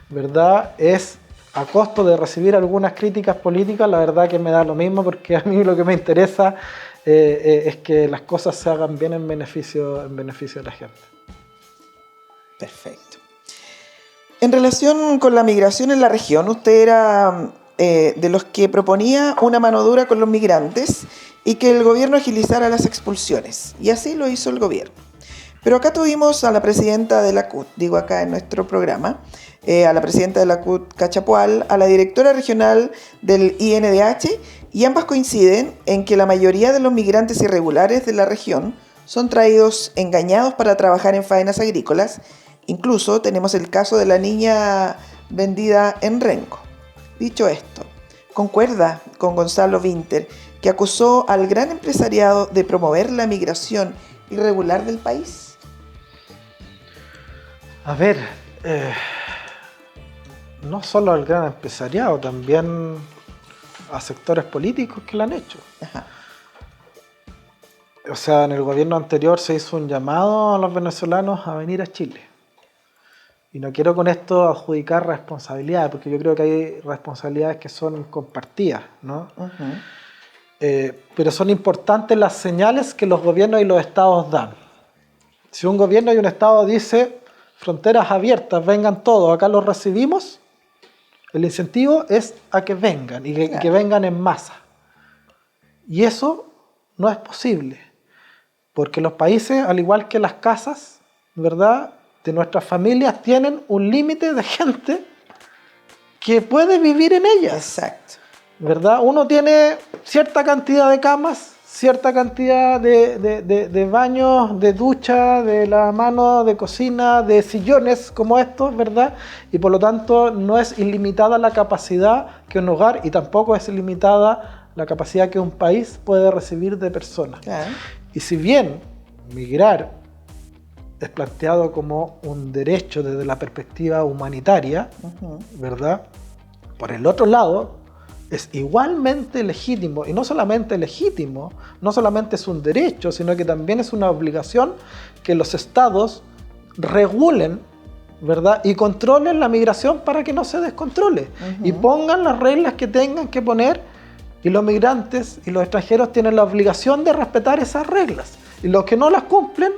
B: ¿verdad?, es a costo de recibir algunas críticas políticas, la verdad que me da lo mismo porque a mí lo que me interesa es que las cosas se hagan bien en beneficio de la gente.
A: Perfecto. En relación con la migración en la región, usted era de los que proponía una mano dura con los migrantes y que el gobierno agilizara las expulsiones. Y así lo hizo el gobierno. Pero acá tuvimos a la presidenta de la CUT, digo acá en nuestro programa, a la presidenta de la CUT Cachapual, a la directora regional del INDH, y ambas coinciden en que la mayoría de los migrantes irregulares de la región son traídos engañados para trabajar en faenas agrícolas. Incluso tenemos el caso de la niña vendida en Renco. Dicho esto, concuerda con Gonzalo Vinter, que acusó al gran empresariado de promover la migración irregular del país.
B: A ver, no solo al gran empresariado, también a sectores políticos que lo han hecho. Ajá. O sea, en el gobierno anterior se hizo un llamado a los venezolanos a venir a Chile. Y no quiero con esto adjudicar responsabilidades, porque yo creo que hay responsabilidades que son compartidas, ¿no? Pero son importantes las señales que los gobiernos y los estados dan. Si un gobierno y un estado dice fronteras abiertas, vengan todos, acá los recibimos, el incentivo es a que vengan y que vengan en masa. Y eso no es posible, porque los países, al igual que las casas, ¿verdad?, de nuestras familias, tienen un límite de gente que puede vivir en ellas.
A: Exacto.
B: ¿Verdad? Uno tiene cierta cantidad de camas, cierta cantidad de baños, de ducha, de lavamanos, de cocina, de sillones como estos, ¿verdad? Y por lo tanto no es ilimitada la capacidad que un hogar y tampoco es ilimitada la capacidad que un país puede recibir de personas. Claro. Y si bien migrar es planteado como un derecho desde la perspectiva humanitaria, ¿verdad? Por el otro lado, es igualmente legítimo, y no solamente legítimo, no solamente es un derecho, sino que también es una obligación que los estados regulen, ¿verdad?, y controlen la migración para que no se descontrole, y pongan las reglas que tengan que poner, y los migrantes y los extranjeros tienen la obligación de respetar esas reglas, y los que no las cumplen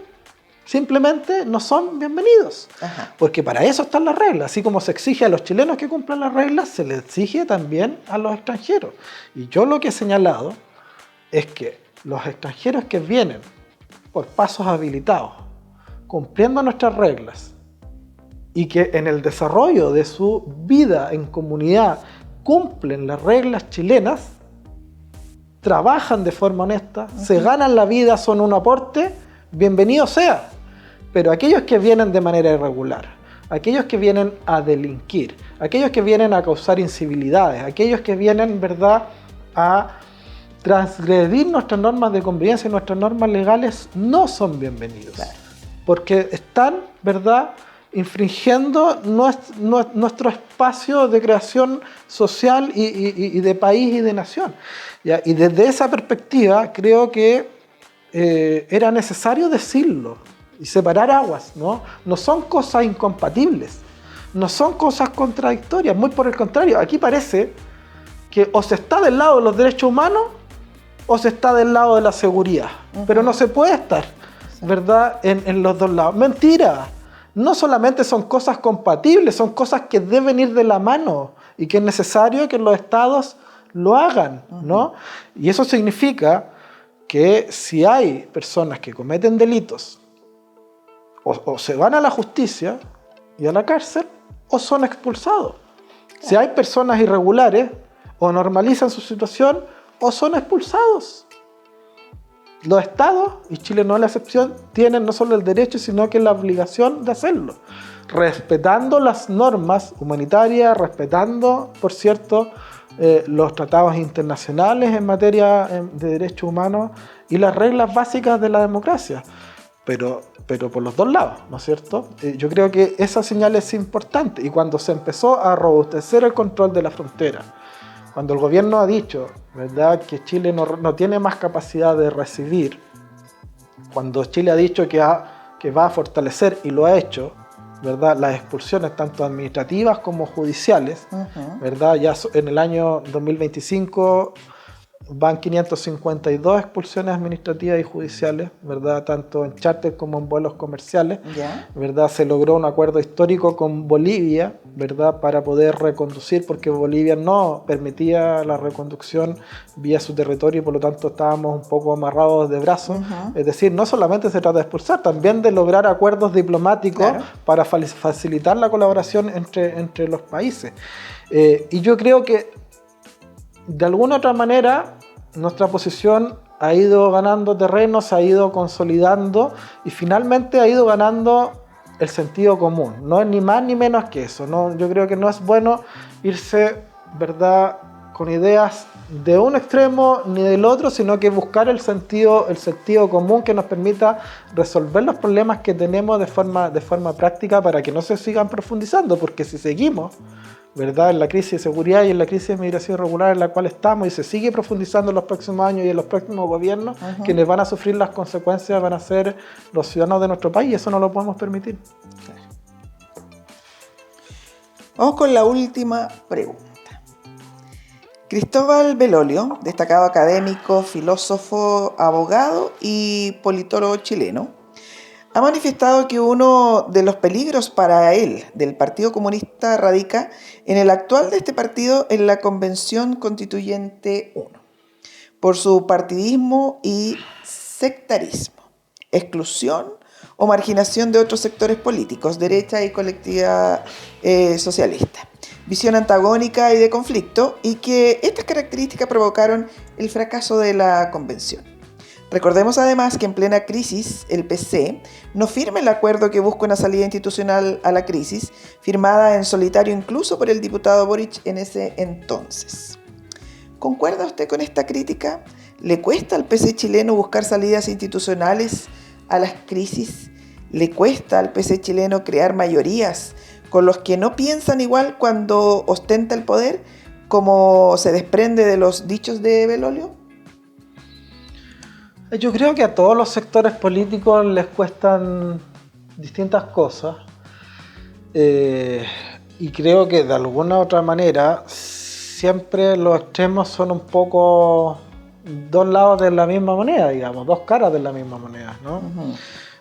B: simplemente no son bienvenidos. Ajá. Porque para eso están las reglas. Así como se exige a los chilenos que cumplan las reglas, se les exige también a los extranjeros. Y yo lo que he señalado es que los extranjeros que vienen por pasos habilitados, cumpliendo nuestras reglas, y que en el desarrollo de su vida en comunidad cumplen las reglas chilenas, trabajan de forma honesta, se ganan la vida, son un aporte, bienvenido sea. Pero aquellos que vienen de manera irregular, aquellos que vienen a delinquir, aquellos que vienen a causar incivilidades, aquellos que vienen, ¿verdad?, a transgredir nuestras normas de convivencia y nuestras normas legales, no son bienvenidos. Claro. porque están, ¿verdad?, infringiendo nuestro espacio de creación social y de país y de nación. ¿Ya? Y desde esa perspectiva creo que era necesario decirlo y separar aguas, ¿no? No son cosas incompatibles, no son cosas contradictorias, muy por el contrario. Aquí parece que o se está del lado de los derechos humanos o se está del lado de la seguridad, pero no se puede estar, ¿verdad?, en los dos lados. Mentira. No solamente son cosas compatibles, son cosas que deben ir de la mano y que es necesario que los estados lo hagan, ¿no? Y eso significa que si hay personas que cometen delitos, o se van a la justicia y a la cárcel, o son expulsados. Si hay personas irregulares, o normalizan su situación, o son expulsados. Los estados, y Chile no es la excepción, tienen no solo el derecho, sino que la obligación de hacerlo, respetando las normas humanitarias, respetando, por cierto, los tratados internacionales en materia de derechos humanos y las reglas básicas de la democracia, pero por los dos lados, ¿no es cierto? Yo creo que esa señal es importante, y cuando se empezó a robustecer el control de la frontera, cuando el gobierno ha dicho, ¿verdad?, que Chile no tiene más capacidad de recibir, cuando Chile ha dicho que va a fortalecer, y lo ha hecho, ¿verdad?, las expulsiones tanto administrativas como judiciales, ¿verdad? Ya en el año 2025 van 552 expulsiones administrativas y judiciales, ¿verdad?, tanto en charter como en vuelos comerciales, ¿verdad? Se logró un acuerdo histórico con Bolivia, ¿verdad?, para poder reconducir, porque Bolivia no permitía la reconducción vía su territorio y por lo tanto estábamos un poco amarrados de brazos. Es decir, no solamente se trata de expulsar, también de lograr acuerdos diplomáticos para facilitar la colaboración entre los países. Y yo creo que de alguna otra manera nuestra posición ha ido ganando terreno, se ha ido consolidando y finalmente ha ido ganando el sentido común. No es ni más ni menos que eso, ¿no? Yo creo que no es bueno irse, ¿verdad?, con ideas de un extremo ni del otro, sino que buscar el sentido común que nos permita resolver los problemas que tenemos de forma práctica para que no se sigan profundizando, porque si seguimos, ¿verdad?, en la crisis de seguridad y en la crisis de migración irregular en la cual estamos y se sigue profundizando en los próximos años y en los próximos gobiernos, quienes van a sufrir las consecuencias van a ser los ciudadanos de nuestro país, y eso no lo podemos permitir.
A: Claro. Vamos con la última pregunta. Cristóbal Belolio, destacado académico, filósofo, abogado y politólogo chileno, ha manifestado que uno de los peligros para él del Partido Comunista radica en el actual de este partido en la Convención Constituyente 1, por su partidismo y sectarismo, exclusión o marginación de otros sectores políticos, derecha y colectiva socialista, visión antagónica y de conflicto, y que estas características provocaron el fracaso de la convención. Recordemos además que en plena crisis el PC no firma el acuerdo que busca una salida institucional a la crisis, firmada en solitario incluso por el diputado Boric en ese entonces. ¿Concuerda usted con esta crítica? ¿Le cuesta al PC chileno buscar salidas institucionales a las crisis? ¿Le cuesta al PC chileno crear mayorías con los que no piensan igual cuando ostenta el poder, como se desprende de los dichos de Belolio?
B: Yo creo que a todos los sectores políticos les cuestan distintas cosas, y creo que de alguna u otra manera siempre los extremos son un poco dos lados de la misma moneda, digamos, dos caras de la misma moneda, ¿no?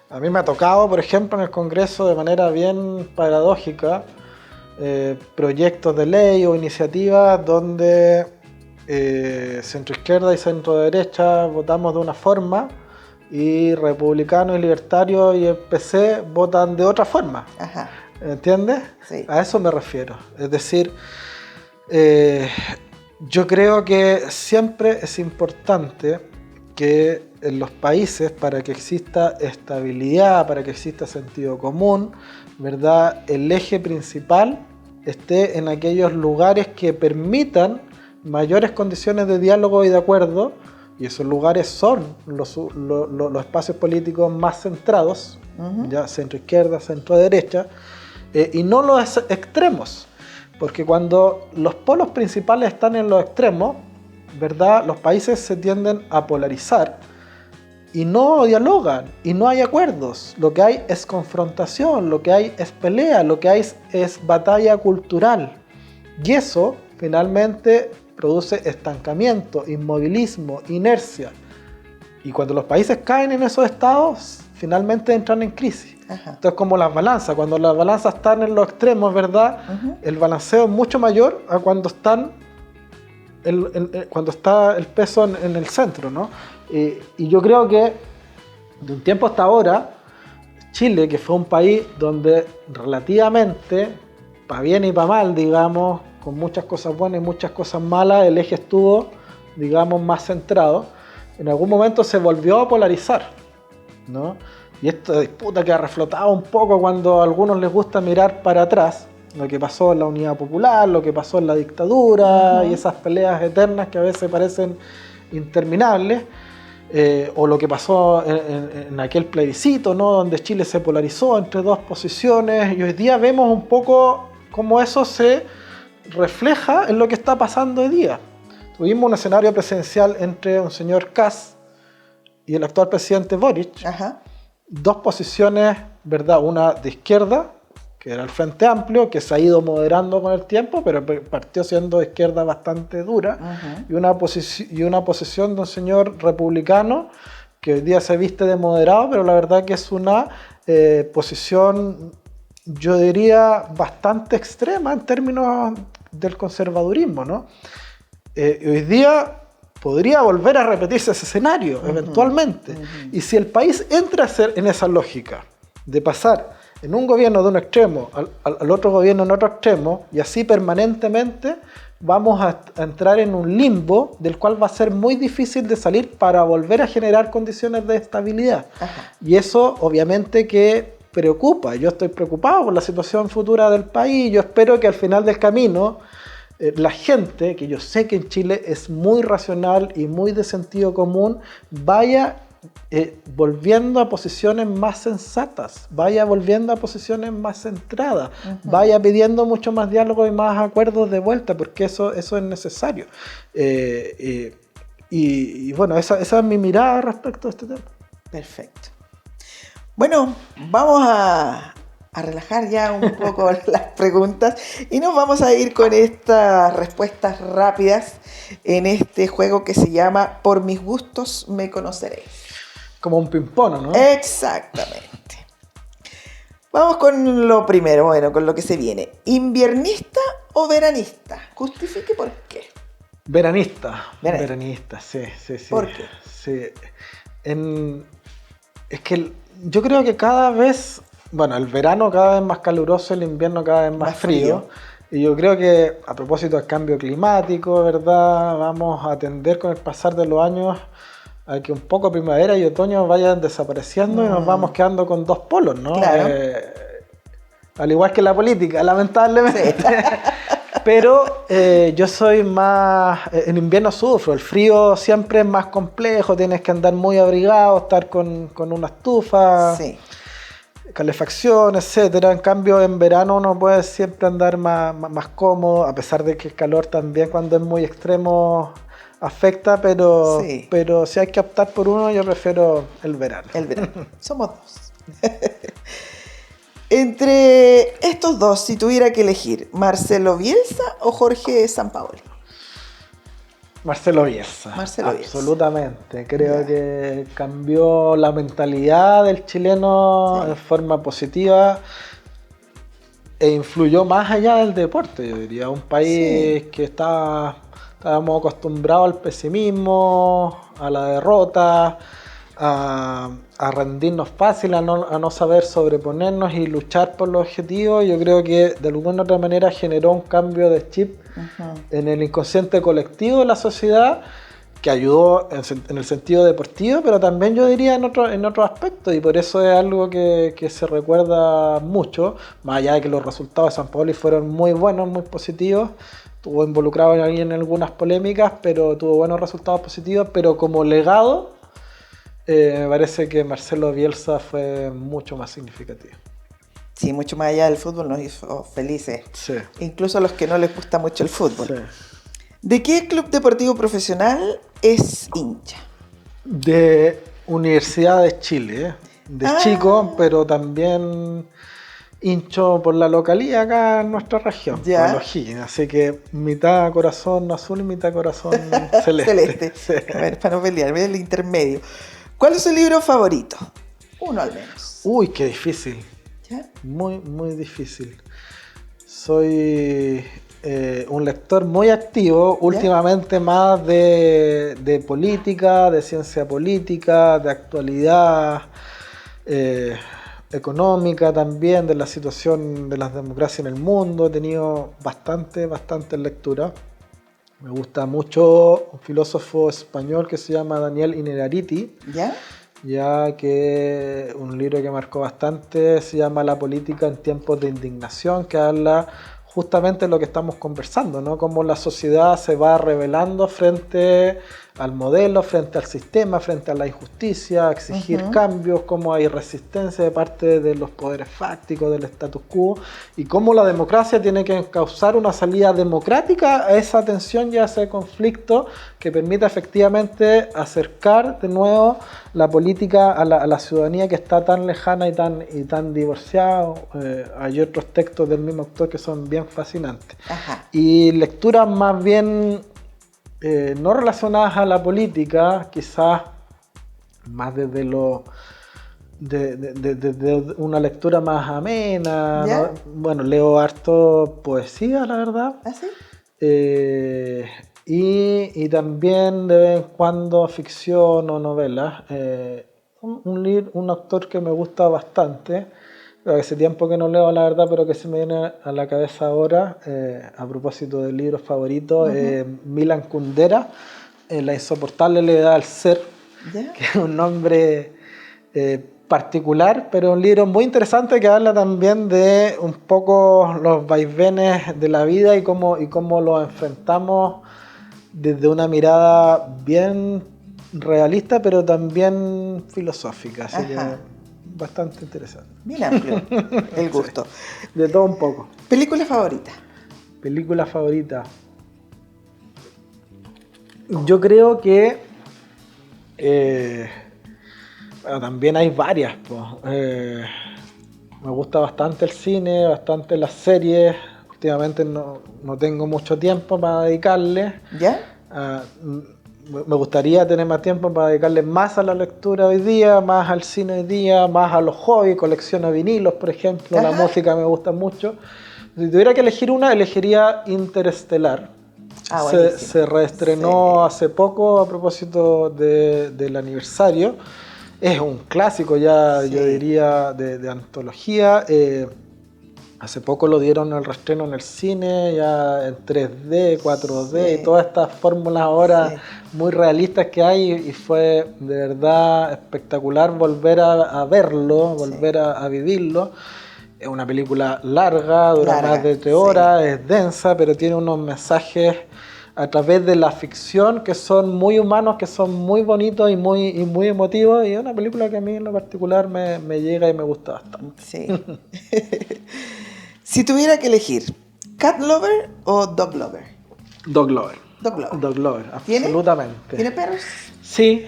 B: A mí me ha tocado, por ejemplo, en el Congreso de manera bien paradójica, proyectos de ley o iniciativas donde centroizquierda y centroderecha votamos de una forma y republicanos y libertarios y el PC votan de otra forma. ¿Entiendes?
A: Sí.
B: A eso me refiero. Es decir, yo creo que siempre es importante que en los países, para que exista estabilidad, para que exista sentido común, ¿verdad?, el eje principal esté en aquellos lugares que permitan mayores condiciones de diálogo y de acuerdo, y esos lugares son los espacios políticos más centrados, ya centro-izquierda, centro-derecha, y no los extremos, porque cuando los polos principales están en los extremos, ¿verdad?, los países se tienden a polarizar y no dialogan y no hay acuerdos. Lo que hay es confrontación, lo que hay es pelea, lo que hay es batalla cultural, y eso finalmente produce estancamiento, inmovilismo, inercia, y cuando los países caen en esos estados finalmente entran en crisis. Ajá. Entonces, como las balanzas, cuando las balanzas están en los extremos, ¿verdad?, el balanceo es mucho mayor a cuando cuando está el peso en el centro, ¿no? Y yo creo que de un tiempo hasta ahora, Chile, que fue un país donde relativamente, para bien y para mal, digamos, con muchas cosas buenas y muchas cosas malas, el eje estuvo, digamos, más centrado, en algún momento se volvió a polarizar, ¿no? Y esta disputa que ha reflotado un poco cuando a algunos les gusta mirar para atrás, lo que pasó en la Unidad Popular, lo que pasó en la dictadura, y esas peleas eternas que a veces parecen interminables, o lo que pasó en aquel plebiscito, ¿no?, donde Chile se polarizó entre dos posiciones, y hoy día vemos un poco cómo eso se refleja en lo que está pasando hoy día. Tuvimos un escenario presidencial entre un señor Kast y el actual presidente Boric. Ajá. Dos posiciones, ¿verdad?, una de izquierda, que era el Frente Amplio, que se ha ido moderando con el tiempo, pero partió siendo de izquierda bastante dura, y una posición de un señor republicano, que hoy día se viste de moderado, pero la verdad que es una posición, yo diría, bastante extrema en términos del conservadurismo, ¿no? Hoy día podría volver a repetirse ese escenario, eventualmente. Y si el país entra en esa lógica de pasar en un gobierno de un extremo al otro gobierno en otro extremo, y así permanentemente, vamos a entrar en un limbo del cual va a ser muy difícil de salir para volver a generar condiciones de estabilidad. Ajá. Y eso obviamente que preocupa. Yo estoy preocupado por la situación futura del país. Yo espero que al final del camino la gente, que yo sé que en Chile es muy racional y muy de sentido común, vaya volviendo a posiciones más sensatas, vaya volviendo a posiciones más centradas, vaya pidiendo mucho más diálogo y más acuerdos de vuelta, porque eso es necesario. Y bueno, esa es mi mirada respecto a este tema.
A: Perfecto. Bueno, vamos a relajar ya un poco las preguntas y nos vamos a ir con estas respuestas rápidas en este juego que se llama Por mis gustos me conoceréis.
B: Como un ping-pong, ¿no?
A: Exactamente. Vamos con lo primero, bueno, con lo que se viene. ¿Inviernista o veranista? Justifique por qué.
B: Veranista, sí.
A: ¿Por qué?
B: Sí. Es que yo creo que cada vez, bueno, el verano cada vez más caluroso, el invierno cada vez más frío. Y yo creo que a propósito del cambio climático, ¿verdad?, vamos a tender con el pasar de los años a que un poco primavera y otoño vayan desapareciendo y nos vamos quedando con dos polos, ¿no?
A: Claro.
B: Al igual que la política, lamentablemente. Sí. Pero yo soy más... En invierno sufro, el frío siempre es más complejo, tienes que andar muy abrigado, estar con una estufa, sí, calefacción, etcétera. En cambio, en verano uno puede siempre andar más cómodo, a pesar de que el calor también cuando es muy extremo afecta, pero si hay que optar por uno, yo prefiero el verano.
A: El verano. Somos dos. Entre estos dos, si tuviera que elegir, ¿Marcelo Bielsa o Jorge Sampaoli?
B: Marcelo Bielsa. Absolutamente. Creo que cambió la mentalidad del chileno de forma positiva e influyó más allá del deporte, yo diría. Un país que estábamos acostumbrados al pesimismo, a la derrota, a rendirnos fácil, a no saber sobreponernos y luchar por los objetivos. Yo creo que de alguna u otra manera generó un cambio de chip en el inconsciente colectivo de la sociedad, que ayudó en el sentido deportivo, pero también yo diría en otro aspecto, y por eso es algo que se recuerda mucho, más allá de que los resultados de Sampaoli fueron muy buenos, muy positivos. estuvo involucrado ahí en algunas polémicas, pero tuvo buenos resultados positivos, pero como legado, me parece que Marcelo Bielsa fue mucho más significativo.
A: Sí, mucho más allá del fútbol nos hizo felices.
B: Sí.
A: Incluso a los que no les gusta mucho el fútbol.
B: Sí.
A: ¿De qué club deportivo profesional es hincha?
B: De Universidad de Chile, de chico, pero también hincho por la localidad acá en nuestra región,
A: Ya.
B: por O'Higgins, así que mitad corazón azul y mitad corazón celeste. Sí.
A: A ver, para no pelear, ve el intermedio. ¿Cuál es su libro favorito? Uno al menos.
B: Uy, qué difícil.
A: ¿Ya?
B: Muy, muy difícil. Soy un lector muy activo, últimamente más de política, de ciencia política, de actualidad económica también, de la situación de las democracias en el mundo. He tenido bastante lectura. Me gusta mucho un filósofo español que se llama Daniel Innerarity.
A: ¿Ya?
B: Ya que un libro que marcó bastante se llama La política en tiempos de indignación, que habla justamente de lo que estamos conversando, ¿no? Cómo la sociedad se va rebelando frente al modelo, frente al sistema, frente a la injusticia, a exigir cambios, cómo hay resistencia de parte de los poderes fácticos, del status quo, y cómo la democracia tiene que causar una salida democrática a esa tensión y a ese conflicto que permita efectivamente acercar de nuevo la política a la ciudadanía que está tan lejana y tan divorciada. Hay otros textos del mismo autor que son bien fascinantes.
A: Ajá.
B: Y lecturas más bien no relacionadas a la política, quizás más desde de una lectura más amena, ¿no? Bueno, leo harto poesía, la verdad.
A: ¿Ah, sí?
B: Y también de vez en cuando ficción o novelas. Un autor que me gusta bastante, hace tiempo que no leo, la verdad, pero que se me viene a la cabeza ahora, a propósito del libro favorito, Milan Kundera, La insoportable levedad del ser, que es un nombre particular, pero un libro muy interesante que habla también de un poco los vaivenes de la vida y cómo los enfrentamos desde una mirada bien realista, pero también filosófica, así que bastante interesante.
A: Bien amplio el gusto.
B: Sí, de todo un poco.
A: ¿Película favorita?
B: Película favorita. Yo creo que bueno, también hay varias. Me gusta bastante el cine, bastante las series. Últimamente no tengo mucho tiempo para dedicarle.
A: ¿Ya?
B: Me gustaría tener más tiempo para dedicarle más a la lectura hoy día, más al cine hoy día, más a los hobbies. Colecciono vinilos, por ejemplo. La música me gusta mucho. Si tuviera que elegir una, elegiría Interestelar. Se reestrenó hace poco a propósito del aniversario. Es un clásico ya, yo diría, de antología. Hace poco lo dieron el reestreno en el cine, ya en 3D, 4D y todas estas fórmulas ahora muy realistas que hay, y fue de verdad espectacular volver a verlo, volver a vivirlo. Es una película larga, dura más de 3 horas, es densa, pero tiene unos mensajes a través de la ficción que son muy humanos, que son muy bonitos y muy emotivos, y es una película que a mí en lo particular me llega y me gusta bastante.
A: Sí. Si tuviera que elegir, ¿cat lover o dog lover?
B: Dog lover.
A: Dog lover.
B: Absolutamente.
A: ¿Tiene perros?
B: Sí.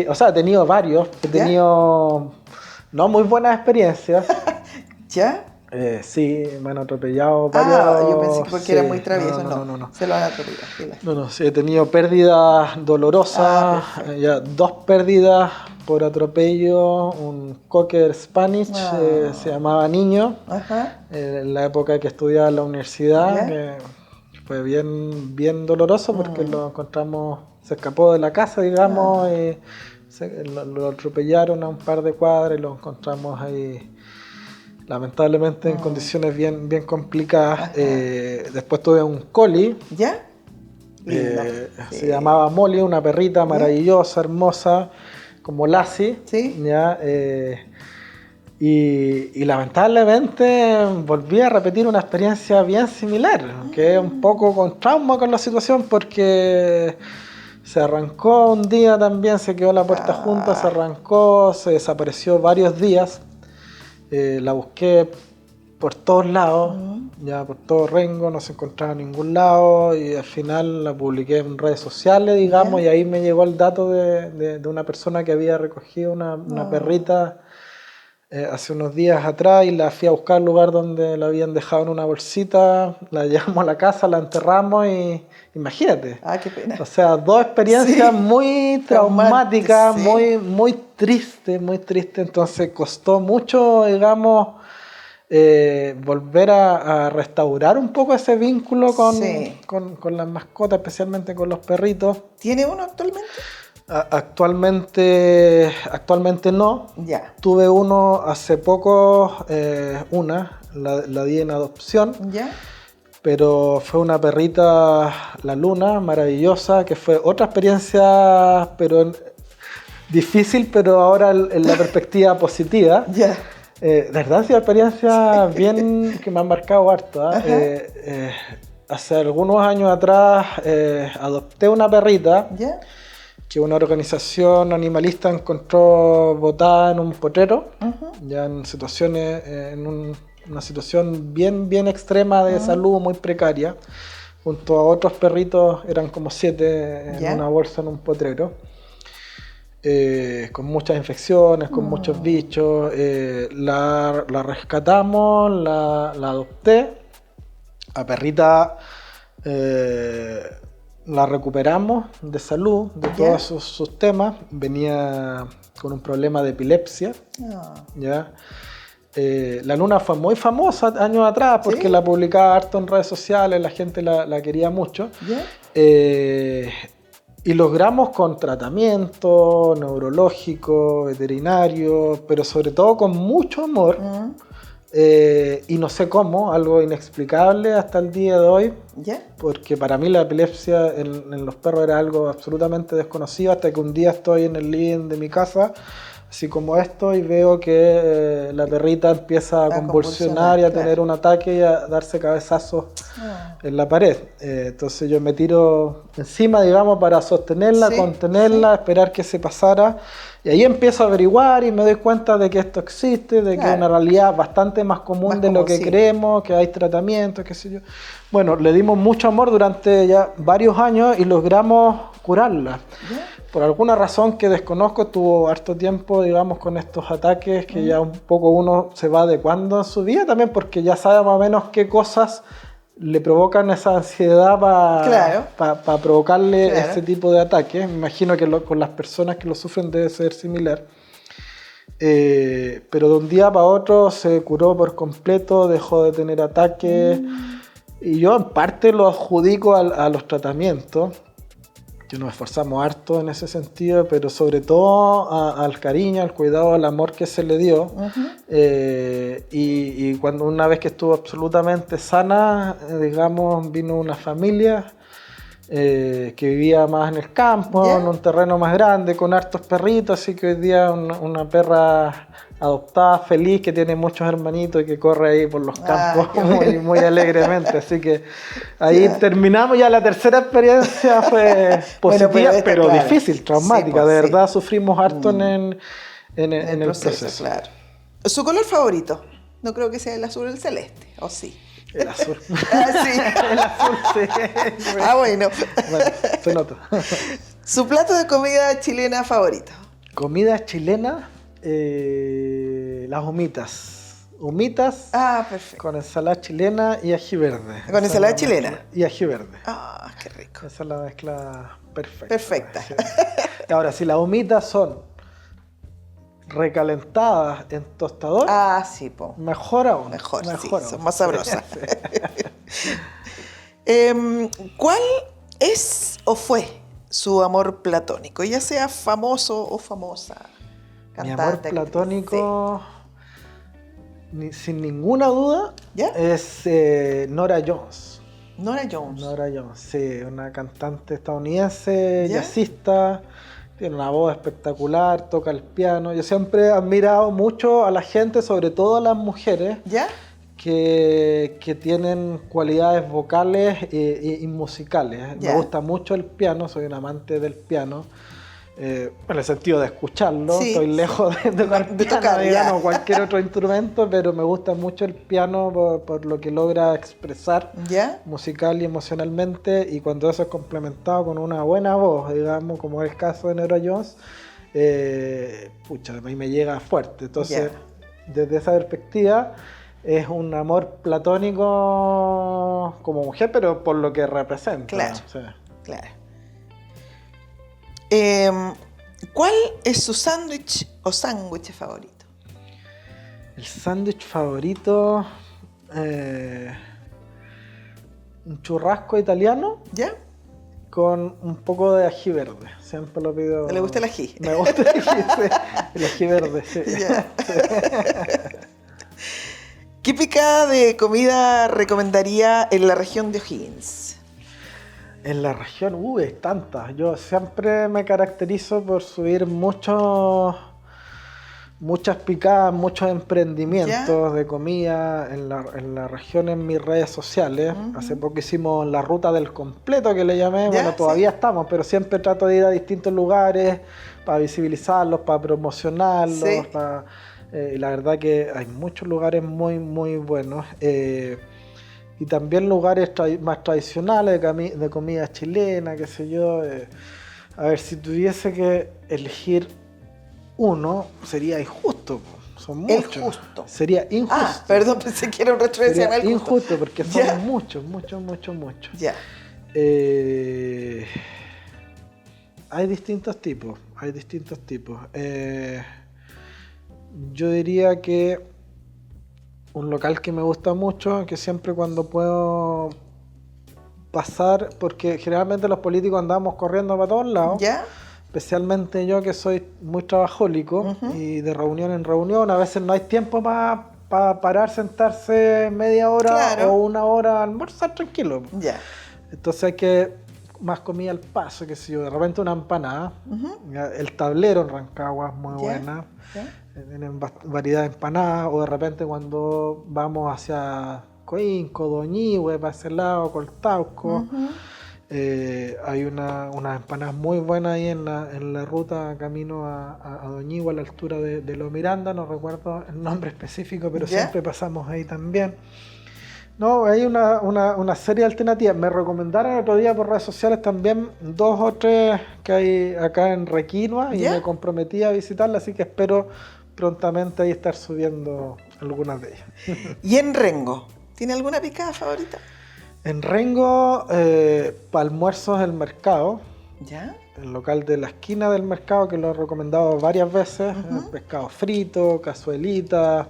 B: O sea, he tenido varios. He tenido no muy buenas experiencias.
A: ¿Ya?
B: Sí, me han atropellado varios.
A: Yo pensé que porque era muy travieso. No. Se lo han atropellado.
B: Sí, he tenido pérdidas dolorosas. Ya 2 pérdidas por atropello. Un Cocker Spanish, se llamaba Niño. En la época que estudiaba en la universidad. Que fue bien doloroso porque lo encontramos, se escapó de la casa, digamos, y lo atropellaron a un par de cuadras y lo encontramos ahí, lamentablemente en condiciones bien complicadas. Después tuve un collie.
A: ¿Ya?
B: Se llamaba Molly, una perrita maravillosa, hermosa, como Lassie.
A: Sí.
B: ¿Ya? Y lamentablemente volví a repetir una experiencia bien similar, que es un poco con trauma con la situación porque se arrancó un día también, se quedó la puerta junta, se arrancó, se desapareció varios días. La busqué por todos lados, ya por todo Rengo, no se encontraba en ningún lado y al final la publiqué en redes sociales, digamos, y ahí me llegó el dato de una persona que había recogido una perrita hace unos días atrás y la fui a buscar al lugar donde la habían dejado en una bolsita, la llevamos a la casa, la enterramos y imagínate.
A: Ah, qué pena.
B: O sea, dos experiencias muy traumáticas,
A: sí.
B: muy tristes, entonces costó mucho, digamos, volver a restaurar un poco ese vínculo con las mascotas, especialmente con los perritos.
A: ¿Tiene uno actualmente?
B: Actualmente no.
A: Ya.
B: Tuve uno hace poco, la di en adopción.
A: Ya.
B: Pero fue una perrita, la Luna, maravillosa, que fue otra experiencia, pero difícil, pero ahora en la perspectiva positiva.
A: Ya.
B: De verdad ha sido una experiencia bien que me han marcado harto. Hace algunos años atrás adopté una perrita.
A: ¿Ya?
B: Que una organización animalista encontró botada en un potrero, ya en situaciones, una situación bien extrema de salud, muy precaria, junto a otros perritos, eran como 7 en una bolsa en un potrero, con muchas infecciones, con muchos bichos. La rescatamos, la adopté, la perrita... la recuperamos de salud, de todos sus temas. Venía con un problema de epilepsia. ¿Ya? La Luna fue muy famosa años atrás porque la publicaba harto en redes sociales, la gente la quería mucho. Y logramos con tratamiento neurológico, veterinario, pero sobre todo con mucho amor. Y no sé cómo, algo inexplicable hasta el día de hoy, porque para mí la epilepsia en los perros era algo absolutamente desconocido, hasta que un día estoy en el living de mi casa, así como esto, y veo que la perrita empieza a convulsionar y a tener un ataque y a darse cabezazos en la pared. Entonces yo me tiro encima, digamos, para sostenerla, contenerla, esperar que se pasara. Y ahí empiezo a averiguar y me doy cuenta de que esto existe, de que es una realidad bastante más común de lo que creemos, que hay tratamientos, qué sé yo. Bueno, le dimos mucho amor durante ya varios años y logramos curarla. Por alguna razón que desconozco, tuvo harto tiempo, digamos, con estos ataques, que ya un poco uno se va adecuando en su vida también, porque ya sabe más o menos qué cosas le provocan esa ansiedad para provocarle ese tipo de ataques. Me imagino que con las personas que lo sufren debe ser similar. Pero de un día para otro se curó por completo, dejó de tener ataques. Y yo en parte lo adjudico a los tratamientos, que nos esforzamos harto en ese sentido, pero sobre todo al cariño, al cuidado, al amor que se le dio. Y cuando una vez que estuvo absolutamente sana, digamos, vino una familia que vivía más en el campo, en un terreno más grande, con hartos perritos, así que hoy día una perra adoptada, feliz, que tiene muchos hermanitos y que corre ahí por los campos muy alegremente. Así que ahí terminamos ya. La tercera experiencia fue positiva, pero difícil, traumática. De verdad sufrimos harto en el proceso.
A: Claro. ¿Su color favorito? No creo que sea el azul o el celeste, ¿o sí?
B: El azul.
A: Sí.
B: El azul, sí.
A: Bueno.
B: Bueno, se nota.
A: ¿Su plato de comida chilena favorito?
B: Comida chilena, las humitas. Humitas
A: perfecto.
B: con ensalada chilena y ají verde.
A: ¿Con ensalada chilena?
B: Y ají verde.
A: Qué rico.
B: Esa es la mezcla perfecta.
A: Perfecta.
B: Sí. Ahora, si las humitas son recalentadas en tostador,
A: sí, po.
B: mejor aún.
A: Mejor
B: aún.
A: son más sabrosas. ¿Cuál es o fue su amor platónico? Ya sea famoso o famosa.
B: Mi amor platónico, sin ninguna duda, es Norah Jones.
A: Norah Jones.
B: Norah Jones, sí, una cantante estadounidense, jazzista, tiene una voz espectacular, toca el piano. Yo siempre he admirado mucho a la gente, sobre todo a las mujeres,
A: ¿Ya?
B: que tienen cualidades vocales y musicales.
A: Ya.
B: Me gusta mucho el piano, soy un amante del piano. En el sentido de escucharlo,
A: Sí,
B: estoy lejos de tocar
A: de
B: piano,
A: tocar,
B: digamos,
A: ya.
B: o cualquier otro instrumento, pero me gusta mucho el piano por lo que logra expresar
A: ¿Ya?
B: musical y emocionalmente, y cuando eso es complementado con una buena voz, digamos, como es el caso de Nora Jones, pucha, a mí me llega fuerte. Entonces, desde esa perspectiva, es un amor platónico como mujer, pero por lo que representa.
A: Claro.
B: O sea,
A: Claro. ¿Cuál es su sándwich o sándwich favorito?
B: el sándwich favorito, un churrasco italiano
A: ¿Ya?
B: con un poco de ají verde. Siempre lo pido.
A: ¿Le gusta el ají?
B: Me gusta el ají, sí. El ají verde, sí.
A: Ya. ¿Qué picada de comida recomendaría en la región de O'Higgins?
B: En la región, es tantas. Yo siempre me caracterizo por subir muchas picadas, muchos emprendimientos de comida en la región en mis redes sociales. Hace poco hicimos la ruta del completo, que le llamé. Bueno, todavía estamos, pero siempre trato de ir a distintos lugares para visibilizarlos, para promocionarlos.
A: Sí.
B: Y la verdad que hay muchos lugares muy, muy buenos. Y también lugares más tradicionales de comida chilena, qué sé yo. A ver, si tuviese que elegir uno, sería injusto. Son muchos.
A: El justo.
B: Sería injusto.
A: Ah, perdón, pensé que era un referencia
B: Sería
A: al justo.
B: injusto porque son
A: Ya.
B: muchos.
A: Ya.
B: Hay distintos tipos. Yo diría que un local que me gusta mucho, que siempre cuando puedo pasar, porque generalmente los políticos andamos corriendo para todos lados,
A: ¿Ya?
B: especialmente yo que soy muy trabajólico y de reunión en reunión, a veces no hay tiempo para parar, sentarse media hora
A: Claro.
B: o una hora a almorzar tranquilo.
A: Ya.
B: Entonces hay que más comida al paso, que si yo, de repente una empanada. El tablero en Rancagua es muy buena.
A: ¿Ya?
B: Tienen variedad de empanadas, o de repente cuando vamos hacia Coinco, Doñihue, para ese lado, Coltauco, hay unas empanadas muy buenas ahí en la ruta camino a Doñihue, a la altura de Lo Miranda, no recuerdo el nombre específico, pero
A: ¿Ya?
B: siempre pasamos ahí también. No, hay una serie de alternativas. Me recomendaron el otro día por redes sociales también 2 o 3 que hay acá en Requinoa, y
A: ¿Ya?
B: me comprometí a visitarla, así que espero prontamente ahí estar subiendo algunas de ellas.
A: ¿Y en Rengo? ¿Tiene alguna picada favorita?
B: En Rengo, para almuerzos el mercado,
A: ¿Ya?
B: el local de la esquina del mercado, que lo he recomendado varias veces, pescado frito, cazuelita,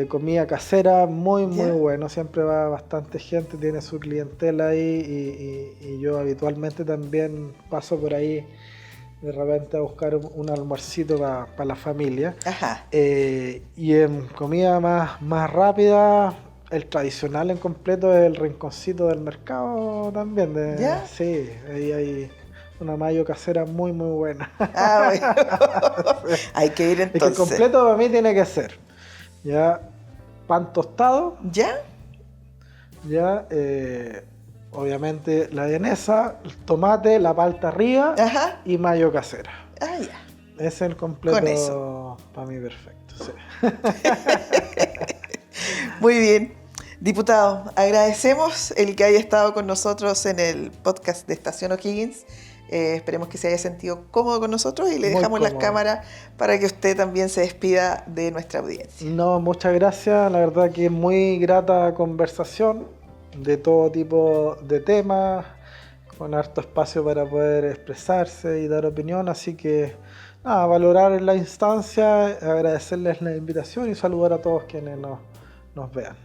B: comida casera, muy bueno, siempre va bastante gente, tiene su clientela ahí, y yo habitualmente también paso por ahí de repente a buscar un almuercito para la familia.
A: Ajá.
B: Y en comida más rápida, el tradicional en completo es el rinconcito del mercado también.
A: ¿Ya?
B: Sí, ahí hay una mayo casera muy buena.
A: Ah, bueno. Hay que ir
B: Es que el
A: entonces.
B: completo para mí tiene que ser ya pan tostado,
A: ¿Ya?
B: ya obviamente la vienesa, el tomate, la palta arriba
A: Ajá.
B: y mayo casera.
A: Ah, ya.
B: Ese es el completo
A: Con eso.
B: para mí perfecto. Sí.
A: Muy bien. Diputado, agradecemos el que haya estado con nosotros en el podcast de Estación O'Higgins. Esperemos que se haya sentido cómodo con nosotros y le
B: Muy
A: dejamos las
B: cómodo.
A: cámaras para que usted también se despida de nuestra audiencia.
B: No, muchas gracias. La verdad que es muy grata conversación de todo tipo de temas, con harto espacio para poder expresarse y dar opinión. Así que nada, valorar la instancia, agradecerles la invitación y saludar a todos quienes nos vean.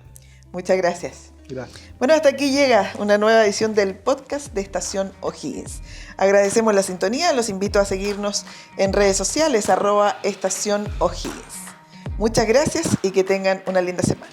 A: Muchas gracias.
B: Gracias.
A: Bueno, hasta aquí llega una nueva edición del podcast de Estación O'Higgins. Agradecemos la sintonía, los invito a seguirnos en redes sociales, @Estación O'Higgins. Muchas gracias y que tengan una linda semana.